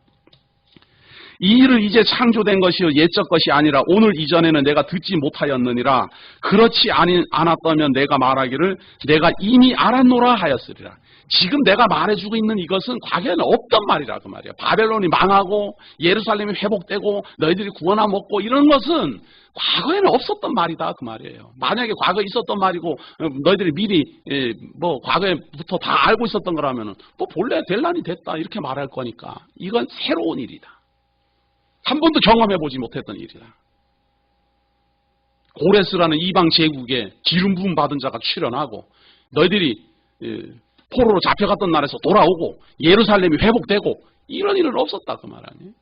이 일은 이제 창조된 것이요 옛적 것이 아니라 오늘 이전에는 내가 듣지 못하였느니라. 그렇지 않았다면 내가 말하기를 내가 이미 알았노라 하였으리라. 지금 내가 말해주고 있는 이것은 과거에는 없던 말이라 그 말이야. 바벨론이 망하고 예루살렘이 회복되고 너희들이 구원함 얻고 이런 것은 과거에는 없었던 말이다 그 말이에요. 만약에 과거에 있었던 말이고 너희들이 미리 뭐 과거에부터 다 알고 있었던 거라면 뭐 본래 될 난이 됐다 이렇게 말할 거니까 이건 새로운 일이다. 한 번도 경험해보지 못했던 일이다. 고레스라는 이방 제국에 기름 부음 받은 자가 출현하고 너희들이 포로로 잡혀갔던 나라에서 돌아오고 예루살렘이 회복되고 이런 일은 없었다 그 말 아니에요.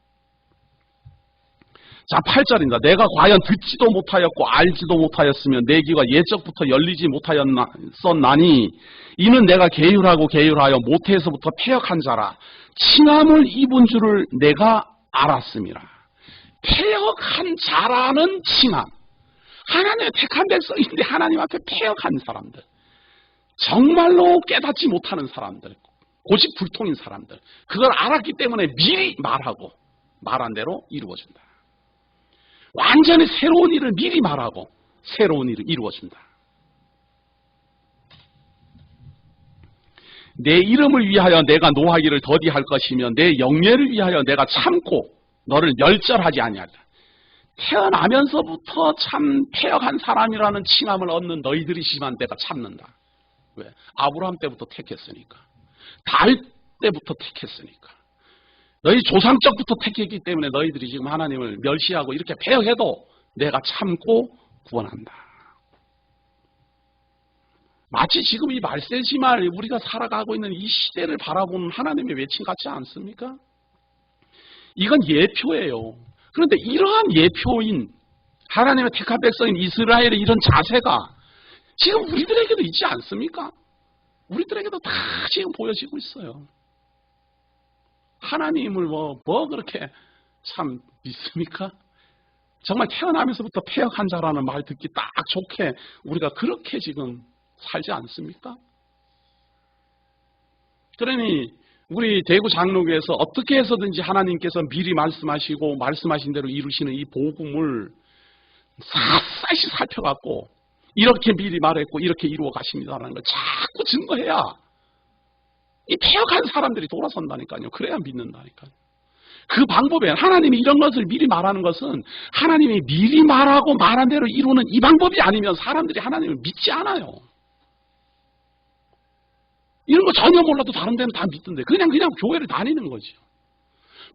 자 8절입니다. 내가 과연 듣지도 못하였고 알지도 못하였으면 내 귀가 옛적부터 열리지 못하였었나니 이는 내가 계율하여 모태에서부터 패역한 자라 칭함을 입은 줄을 내가 알았음이라. 패역한 자라는 칭함. 하나님의 택한 백성인데 하나님 앞에 패역한 사람들. 정말로 깨닫지 못하는 사람들. 고집불통인 사람들. 그걸 알았기 때문에 미리 말하고 말한 대로 이루어준다. 완전히 새로운 일을 미리 말하고 새로운 일을 이루어준다. 내 이름을 위하여 내가 노하기를 더디할 것이며 내 영예를 위하여 내가 참고 너를 멸절하지 아니하리라. 태어나면서부터 참 패역한 사람이라는 칭함을 얻는 너희들이지만 내가 참는다. 왜? 아브라함 때부터 택했으니까. 다윗 때부터 택했으니까. 너희 조상적부터 택했기 때문에 너희들이 지금 하나님을 멸시하고 이렇게 패역해도 내가 참고 구원한다. 마치 지금 이 말세지말 우리가 살아가고 있는 이 시대를 바라보는 하나님의 외침 같지 않습니까? 이건 예표예요. 그런데 이러한 예표인 하나님의 택한 백성인 이스라엘의 이런 자세가 지금 우리들에게도 있지 않습니까? 우리들에게도 다 지금 보여지고 있어요. 하나님을 뭐 그렇게 참 믿습니까? 정말 태어나면서부터 패역한 자라는 말 듣기 딱 좋게 우리가 그렇게 지금 살지 않습니까? 그러니 우리 대구 장로교에서 어떻게 해서든지 하나님께서 미리 말씀하시고 말씀하신 대로 이루시는 이 복음을 샅샅이 살펴갖고 이렇게 미리 말했고 이렇게 이루어 가십니다라는 걸 자꾸 증거해야 이 패역한 사람들이 돌아선다니까요. 그래야 믿는다니까요. 그 방법에 하나님이 이런 것을 미리 말하는 것은 하나님이 미리 말하고 말한 대로 이루는 이 방법이 아니면 사람들이 하나님을 믿지 않아요. 이런 거 전혀 몰라도 다른 데는 다 믿던데 그냥 교회를 다니는 거죠.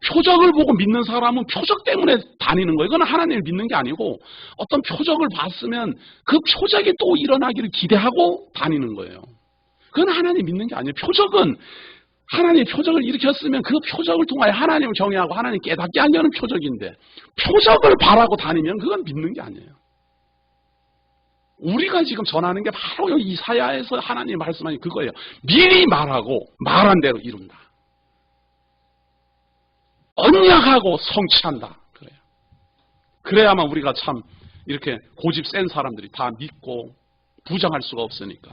표적을 보고 믿는 사람은 표적 때문에 다니는 거예요. 이건 하나님을 믿는 게 아니고 어떤 표적을 봤으면 그 표적이 또 일어나기를 기대하고 다니는 거예요. 그건 하나님 믿는 게 아니에요. 표적은 하나님의 표적을 일으켰으면 그 표적을 통하여 하나님을 경외하고 하나님 깨닫게 하려는 표적인데 표적을 바라고 다니면 그건 믿는 게 아니에요. 우리가 지금 전하는 게 바로 여기 이사야에서 하나님이 말씀하신 그거예요. 미리 말하고 말한 대로 이룬다. 언약하고 성취한다. 그래요. 그래야만 우리가 참 이렇게 고집 센 사람들이 다 믿고 부정할 수가 없으니까.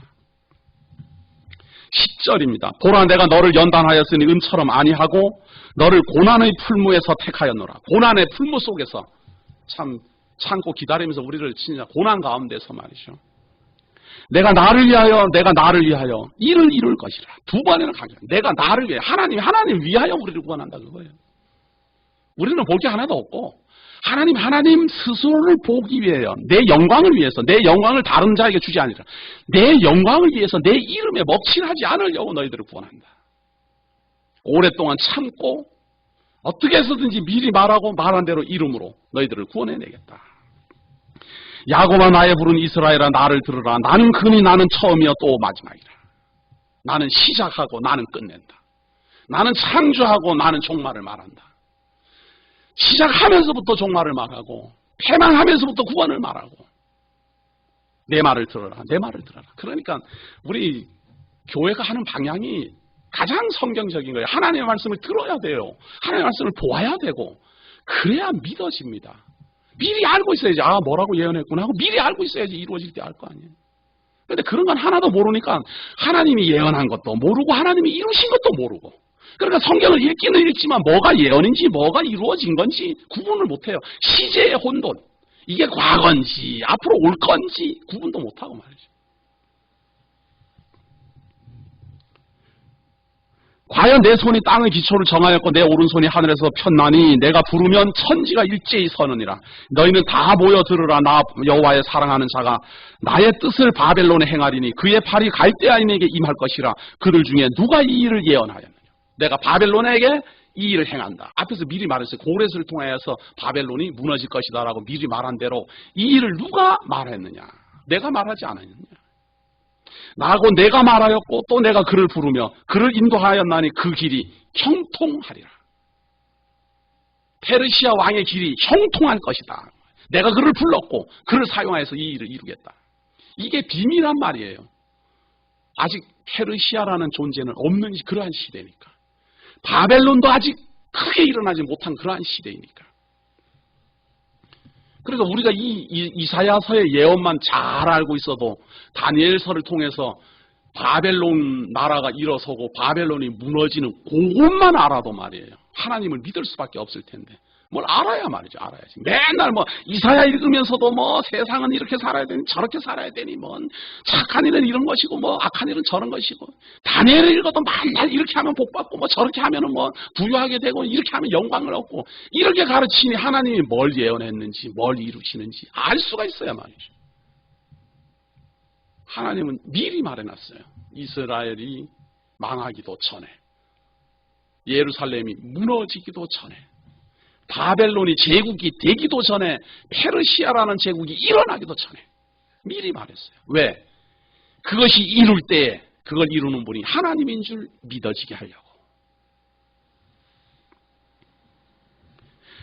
10절입니다. 보라 내가 너를 연단하였으니 은처럼 아니하고 너를 고난의 풀무에서 택하였노라. 고난의 풀무 속에서 참 참고 기다리면서 우리를 진짜 고난 가운데서 말이죠. 내가 나를 위하여 이를 이룰 것이라. 두 번이나 강조. 내가 나를 위해 하나님 위하여 우리를 구원한다 그거예요. 우리는 볼 게 하나도 없고 하나님 스스로를 보기 위해요. 내 영광을 위해서 내 영광을 다른 자에게 주지 아니라 내 영광을 위해서 내 이름에 먹칠하지 않으려고 너희들을 구원한다. 오랫동안 참고 어떻게 해서든지 미리 말하고 말한 대로 이름으로 너희들을 구원해내겠다. 야곱아 나의 부른 이스라엘아 나를 들으라. 나는 금이 나는 처음이여 또 마지막이라. 나는 시작하고 나는 끝낸다. 나는 창조하고 나는 종말을 말한다. 시작하면서부터 종말을 말하고 패망하면서부터 구원을 말하고 내 말을 들어라. 내 말을 들어라. 그러니까 우리 교회가 하는 방향이 가장 성경적인 거예요. 하나님의 말씀을 들어야 돼요. 하나님의 말씀을 보아야 되고 그래야 믿어집니다. 미리 알고 있어야지. 아 뭐라고 예언했구나 하고 미리 알고 있어야지 이루어질 때 알 거 아니에요. 그런데 그런 건 하나도 모르니까 하나님이 예언한 것도 모르고 하나님이 이루신 것도 모르고 그러니까 성경을 읽기는 읽지만 뭐가 예언인지 뭐가 이루어진 건지 구분을 못해요. 시제의 혼돈. 이게 과거인지 앞으로 올 건지 구분도 못하고 말이죠. 과연 내 손이 땅의 기초를 정하였고 내 오른손이 하늘에서 폈나니 내가 부르면 천지가 일제히 서느니라. 너희는 다 모여 들으라. 나 여호와의 사랑하는 자가 나의 뜻을 바벨론에 행하리니 그의 팔이 갈대아인에게 임할 것이라. 그들 중에 누가 이 일을 예언하였느냐. 내가 바벨론에게 이 일을 행한다. 앞에서 미리 말했어요. 고레스를 통하여서 바벨론이 무너질 것이다라고 미리 말한 대로 이 일을 누가 말했느냐. 내가 말하지 않았느냐. 나하고 내가 말하였고 또 내가 그를 부르며 그를 인도하였나니 그 길이 형통하리라. 페르시아 왕의 길이 형통할 것이다. 내가 그를 불렀고 그를 사용하여서 이 일을 이루겠다. 이게 비밀한 말이에요. 아직 페르시아라는 존재는 없는 그러한 시대니까. 바벨론도 아직 크게 일어나지 못한 그러한 시대이니까. 그래서 우리가 이사야서의 예언만 잘 알고 있어도 다니엘서를 통해서 바벨론 나라가 일어서고 바벨론이 무너지는 그것만 알아도 말이에요. 하나님을 믿을 수밖에 없을 텐데 뭘 알아야 말이죠. 알아야지. 맨날 뭐 이사야 읽으면서도 뭐 세상은 이렇게 살아야 되니 저렇게 살아야 되니 뭐 착한 일은 이런 것이고 뭐 악한 일은 저런 것이고 다니엘을 읽어도 맨날 이렇게 하면 복받고 뭐 저렇게 하면은 뭐 부유하게 되고 이렇게 하면 영광을 얻고 이렇게 가르치니 하나님이 뭘 예언했는지 뭘 이루시는지 알 수가 있어야 말이죠. 하나님은 미리 말해놨어요. 이스라엘이 망하기도 전에 예루살렘이 무너지기도 전에 바벨론이 제국이 되기도 전에 페르시아라는 제국이 일어나기도 전에 미리 말했어요. 왜? 그것이 이룰 때 그걸 이루는 분이 하나님인 줄 믿어지게 하려고.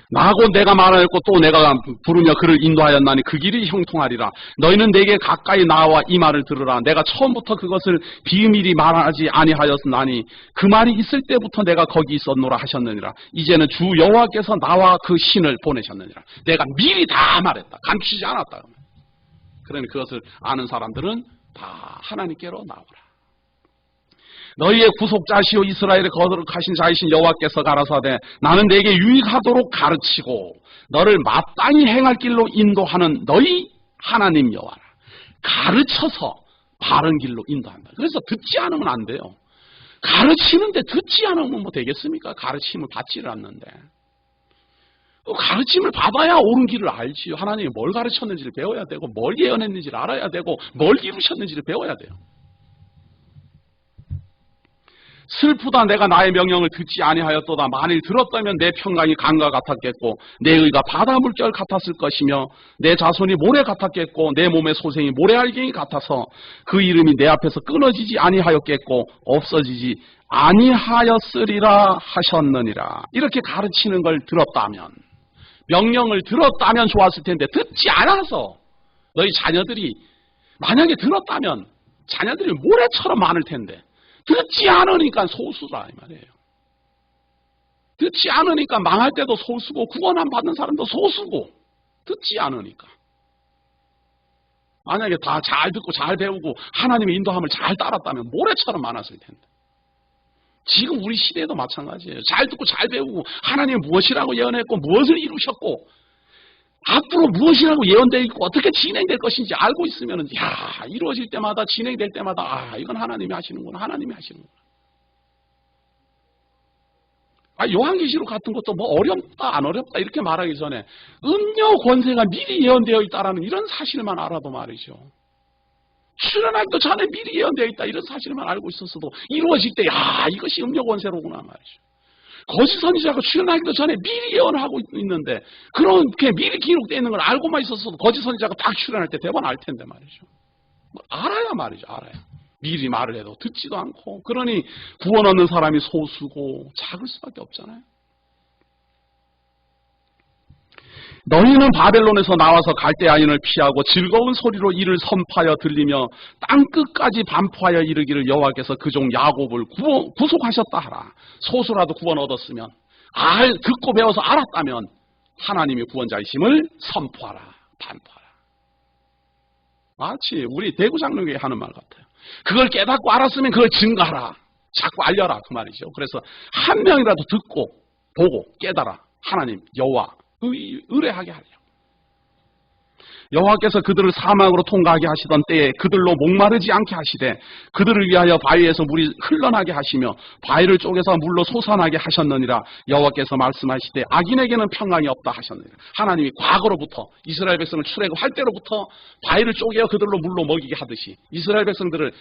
나하고 내가 말하였고 또 내가 부르며 그를 인도하였나니 그 길이 형통하리라. 너희는 내게 가까이 나와 이 말을 들으라. 내가 처음부터 그것을 비밀히 말하지 아니하였나니 그 말이 있을 때부터 내가 거기 있었노라 하셨느니라. 이제는 주 여호와께서 나와 그 신을 보내셨느니라. 내가 미리 다 말했다. 감추지 않았다. 그러니 그것을 아는 사람들은 다 하나님께로 나오라. 너희의 구속자시오 이스라엘의 거룩하신 자이신 여호와께서 가라사대 나는 내게 유익하도록 가르치고 너를 마땅히 행할 길로 인도하는 너희 하나님 여호와라. 가르쳐서 바른 길로 인도한다. 그래서 듣지 않으면 안 돼요. 가르치는데 듣지 않으면 뭐 되겠습니까? 가르침을 받지를 않는데. 가르침을 받아야 옳은 길을 알지요. 하나님이 뭘 가르쳤는지를 배워야 되고 뭘 예언했는지를 알아야 되고 뭘 이루셨는지를 배워야 돼요. 슬프다 내가 나의 명령을 듣지 아니하였도다. 만일 들었다면 내 평강이 강과 같았겠고 내 의가 바다 물결 같았을 것이며 내 자손이 모래 같았겠고 내 몸의 소생이 모래알갱이 같아서 그 이름이 내 앞에서 끊어지지 아니하였겠고 없어지지 아니하였으리라 하셨느니라. 이렇게 가르치는 걸 들었다면, 명령을 들었다면 좋았을 텐데 듣지 않아서 너희 자녀들이 만약에 들었다면 자녀들이 모래처럼 많을 텐데 듣지 않으니까 소수다 이 말이에요. 듣지 않으니까 망할 때도 소수고 구원 안 받는 사람도 소수고 듣지 않으니까. 만약에 다 잘 듣고 잘 배우고 하나님의 인도함을 잘 따랐다면 모래처럼 많았을 텐데. 지금 우리 시대에도 마찬가지예요. 잘 듣고 잘 배우고 하나님이 무엇이라고 예언했고 무엇을 이루셨고 앞으로 무엇이라고 예언되어 있고 어떻게 진행될 것인지 알고 있으면 이루어질 때마다 진행될 때마다 이건 하나님이 하시는구나. 하나님이 하시는구나. 요한계시록 같은 것도 뭐 어렵다 안 어렵다 이렇게 말하기 전에 음녀 권세가 미리 예언되어 있다라는 이런 사실만 알아도 말이죠. 출현하기도 전에 미리 예언되어 있다 이런 사실만 알고 있었어도 이루어질 때 이것이 음녀 권세로구나 말이죠. 거짓 선지자가 출현하기도 전에 미리 예언하고 있는데 그렇게 미리 기록되어 있는 걸 알고만 있었어도 거짓 선지자가 딱 출현할 때 대번 알 텐데 말이죠. 알아야 말이죠. 알아야. 미리 말을 해도 듣지도 않고 그러니 구원 얻는 사람이 소수고 작을 수밖에 없잖아요. 너희는 바벨론에서 나와서 갈대아인을 피하고 즐거운 소리로 이를 선포하여 들리며 땅끝까지 반포하여 이르기를 여호와께서 그 종 야곱을 구속하셨다 하라. 소수라도 구원 얻었으면 듣고 배워서 알았다면 하나님의 구원자이심을 선포하라. 반포하라. 마치 우리 대구 장로교회 하는 말 같아요. 그걸 깨닫고 알았으면 그걸 증거하라. 자꾸 알려라 그 말이죠. 그래서 한 명이라도 듣고 보고 깨달아 하나님 여호와 의뢰하게 하려. 여호와께서 그들을 사막으로 통과하게 하시던 때에 그들로 목마르지 않게 하시되 그들을 위하여 바위에서 물이 흘러나게 하시며 바위를 쪼개서 물로 솟아나게 하셨느니라. 여호와께서 말씀하시되 악인에게는 평강이 없다 하셨느니라. 하나님이 과거로부터 이스라엘 백성을 출애굽할 때로부터 바위를 쪼개어 그들로 물로 먹이게 하듯이 이스라엘 백성들을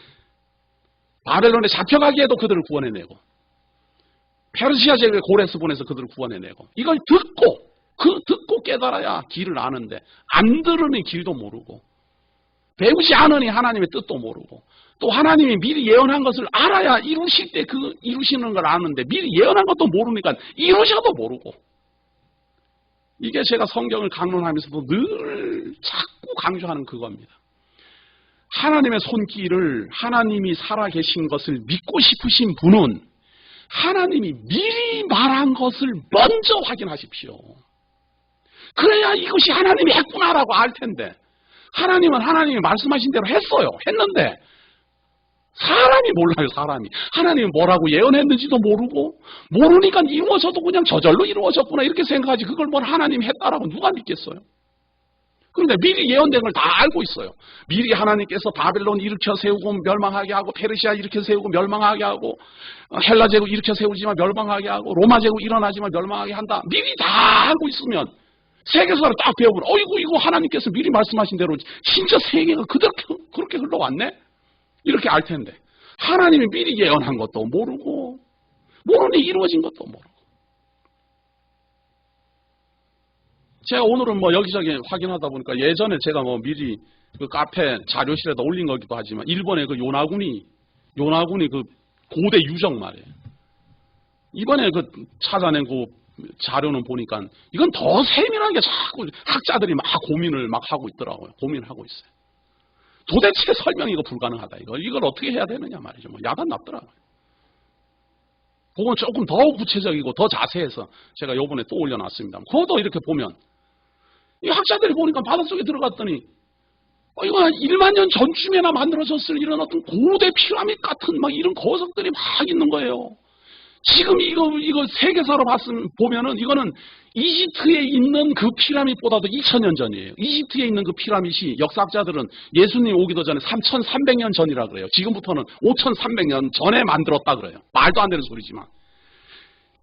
바벨론에 잡혀가기에도 그들을 구원해내고 페르시아 제국의 고레스 보내서 그들을 구원해내고 이걸 듣고 깨달아야 길을 아는데 안 들으니 길도 모르고 배우지 않으니 하나님의 뜻도 모르고 또 하나님이 미리 예언한 것을 알아야 이루실 때 그 이루시는 걸 아는데 미리 예언한 것도 모르니까 이루셔도 모르고 이게 제가 성경을 강론하면서도 늘 자꾸 강조하는 그겁니다. 하나님의 손길을 하나님이 살아계신 것을 믿고 싶으신 분은 하나님이 미리 말한 것을 먼저 확인하십시오. 그래야 이것이 하나님이 했구나라고 알 텐데 하나님은 하나님이 말씀하신 대로 했는데 사람이 몰라요. 사람이 하나님이 뭐라고 예언했는지도 모르니까 이루어져도 그냥 저절로 이루어졌구나 이렇게 생각하지 그걸 뭘 하나님이 했다라고 누가 믿겠어요. 그런데 미리 예언된 걸 다 알고 있어요. 미리 하나님께서 바벨론 일으켜 세우고 멸망하게 하고 페르시아 일으켜 세우고 멸망하게 하고 헬라 제국 일으켜 세우지만 멸망하게 하고 로마 제국 일어나지만 멸망하게 한다. 미리 다 알고 있으면 세계사를 딱 배워보라. 이거 하나님께서 미리 말씀하신 대로 진짜 세계가 그렇게 흘러왔네? 이렇게 알 텐데 하나님이 미리 예언한 것도 모르니 이루어진 것도 모르고 제가 오늘은 뭐 여기저기 확인하다 보니까 예전에 제가 뭐 미리 그 카페 자료실에다 올린 거기도 하지만 일본의 그 요나군이 그 고대 유적 말이에요. 이번에 그 찾아낸 그 자료는 보니까 이건 더 세밀하게 자꾸 학자들이 막 고민을 막 하고 있더라고요. 고민을 하고 있어요. 도대체 설명이 이거 불가능하다. 이걸 어떻게 해야 되느냐 말이죠. 뭐 야단 났더라고요. 그건 조금 더 구체적이고 더 자세해서 제가 요번에 또 올려놨습니다. 그것도 이렇게 보면 이 학자들이 보니까 바닷속에 들어갔더니 이거 한 1만 년 전쯤에나 만들어졌을 이런 어떤 고대 피라밋 같은 막 이런 거석들이 막 있는 거예요. 지금 이거 세계사로 보면은 이거는 이집트에 있는 그 피라밋보다도 2000년 전이에요. 이집트에 있는 그 피라밋이 역사학자들은 예수님 오기도 전에 3300년 전이라 그래요. 지금부터는 5300년 전에 만들었다 그래요. 말도 안 되는 소리지만.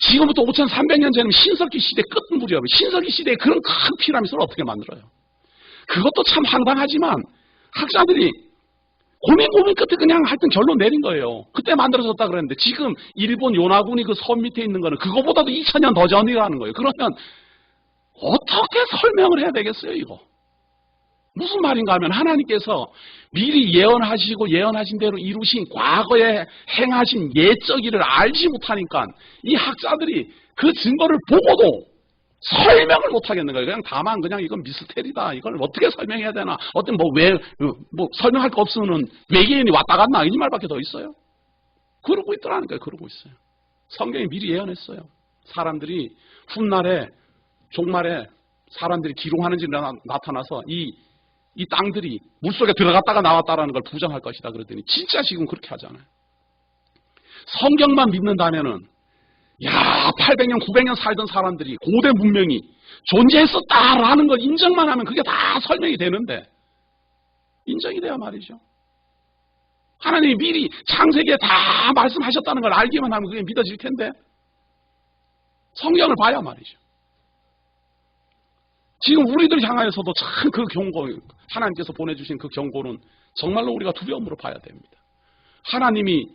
지금부터 5300년 전이면 신석기 시대 끝 무렵에 신석기 시대에 그런 큰 피라밋을 어떻게 만들어요? 그것도 참 황당하지만 학자들이 고민 끝에 그냥 하여튼 결론 내린 거예요. 그때 만들어졌다 그랬는데 지금 일본 요나군이 그 섬 밑에 있는 거는 그거보다도 2000년 더 전이라는 거예요. 그러면 어떻게 설명을 해야 되겠어요, 이거? 무슨 말인가 하면 하나님께서 미리 예언하시고 예언하신 대로 이루신 과거에 행하신 예적 일을 알지 못하니까 이 학자들이 그 증거를 보고도 설명을 못 하겠는 거예요. 그냥 다만 그냥 이건 미스테리다. 이걸 어떻게 설명해야 되나. 어떤 뭐 설명할 거 없으면 외계인이 왔다 갔나. 이 말밖에 더 있어요. 그러고 있더라니까요. 그러고 있어요. 성경이 미리 예언했어요. 사람들이 훗날에 종말에 사람들이 기롱하는 일이 나타나서 이 땅들이 물속에 들어갔다가 나왔다라는 걸 부정할 것이다. 그랬더니 진짜 지금 그렇게 하잖아요. 성경만 믿는다면은 800년, 900년 살던 사람들이 고대 문명이 존재했었다라는 걸 인정만 하면 그게 다 설명이 되는데 인정이 돼야 말이죠. 하나님이 미리 창세기에 다 말씀하셨다는 걸 알기만 하면 그게 믿어질 텐데 성경을 봐야 말이죠. 지금 우리들 향하여서도 참 그 경고, 하나님께서 보내주신 그 경고는 정말로 우리가 두려움으로 봐야 됩니다. 하나님이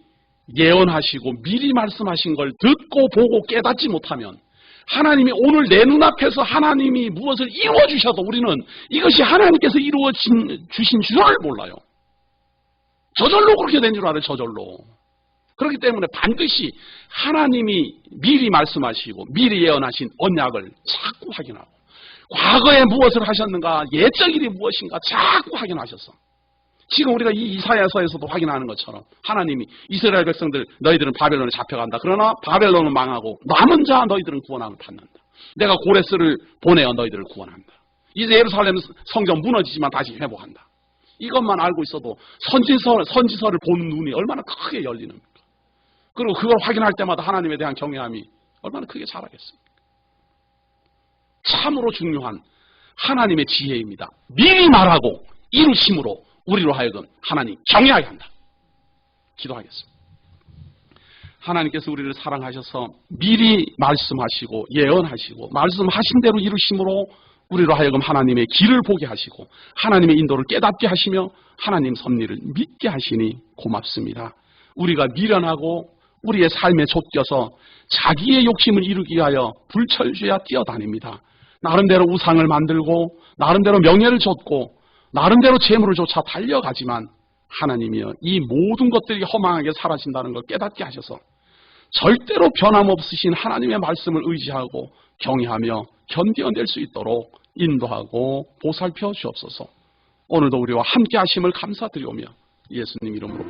예언하시고 미리 말씀하신 걸 듣고 보고 깨닫지 못하면 하나님이 오늘 내 눈앞에서 하나님이 무엇을 이루어주셔도 우리는 이것이 하나님께서 이루어주신 줄을 몰라요. 저절로 그렇게 된 줄 알아요. 저절로. 그렇기 때문에 반드시 하나님이 미리 말씀하시고 미리 예언하신 언약을 자꾸 확인하고 과거에 무엇을 하셨는가 예적 일이 무엇인가 자꾸 확인하셔서 지금 우리가 이 이사야서에서도 확인하는 것처럼 하나님이 이스라엘 백성들 너희들은 바벨론에 잡혀간다. 그러나 바벨론은 망하고 남은 자 너희들은 구원함을 받는다. 내가 고레스를 보내어 너희들을 구원한다. 이제 예루살렘 성전 무너지지만 다시 회복한다. 이것만 알고 있어도 선지서를 보는 눈이 얼마나 크게 열리는가. 그리고 그걸 확인할 때마다 하나님에 대한 경외함이 얼마나 크게 자라겠습니까. 참으로 중요한 하나님의 지혜입니다. 미리 말하고 이루심으로 우리로 하여금 하나님 경외하게 한다. 기도하겠습니다. 하나님께서 우리를 사랑하셔서 미리 말씀하시고 예언하시고 말씀하신 대로 이루심으로 우리로 하여금 하나님의 길을 보게 하시고 하나님의 인도를 깨닫게 하시며 하나님 섭리를 믿게 하시니 고맙습니다. 우리가 미련하고 우리의 삶에 쫓겨서 자기의 욕심을 이루기 위하여 불철주야 뛰어다닙니다. 나름대로 우상을 만들고 나름대로 명예를 좇고 나름대로 재물을 쫓아 달려가지만 하나님이여 이 모든 것들이 허망하게 사라진다는 걸 깨닫게 하셔서 절대로 변함없으신 하나님의 말씀을 의지하고 경외하며 견뎌낼 수 있도록 인도하고 보살펴 주옵소서. 오늘도 우리와 함께 하심을 감사드리오며 예수님 이름으로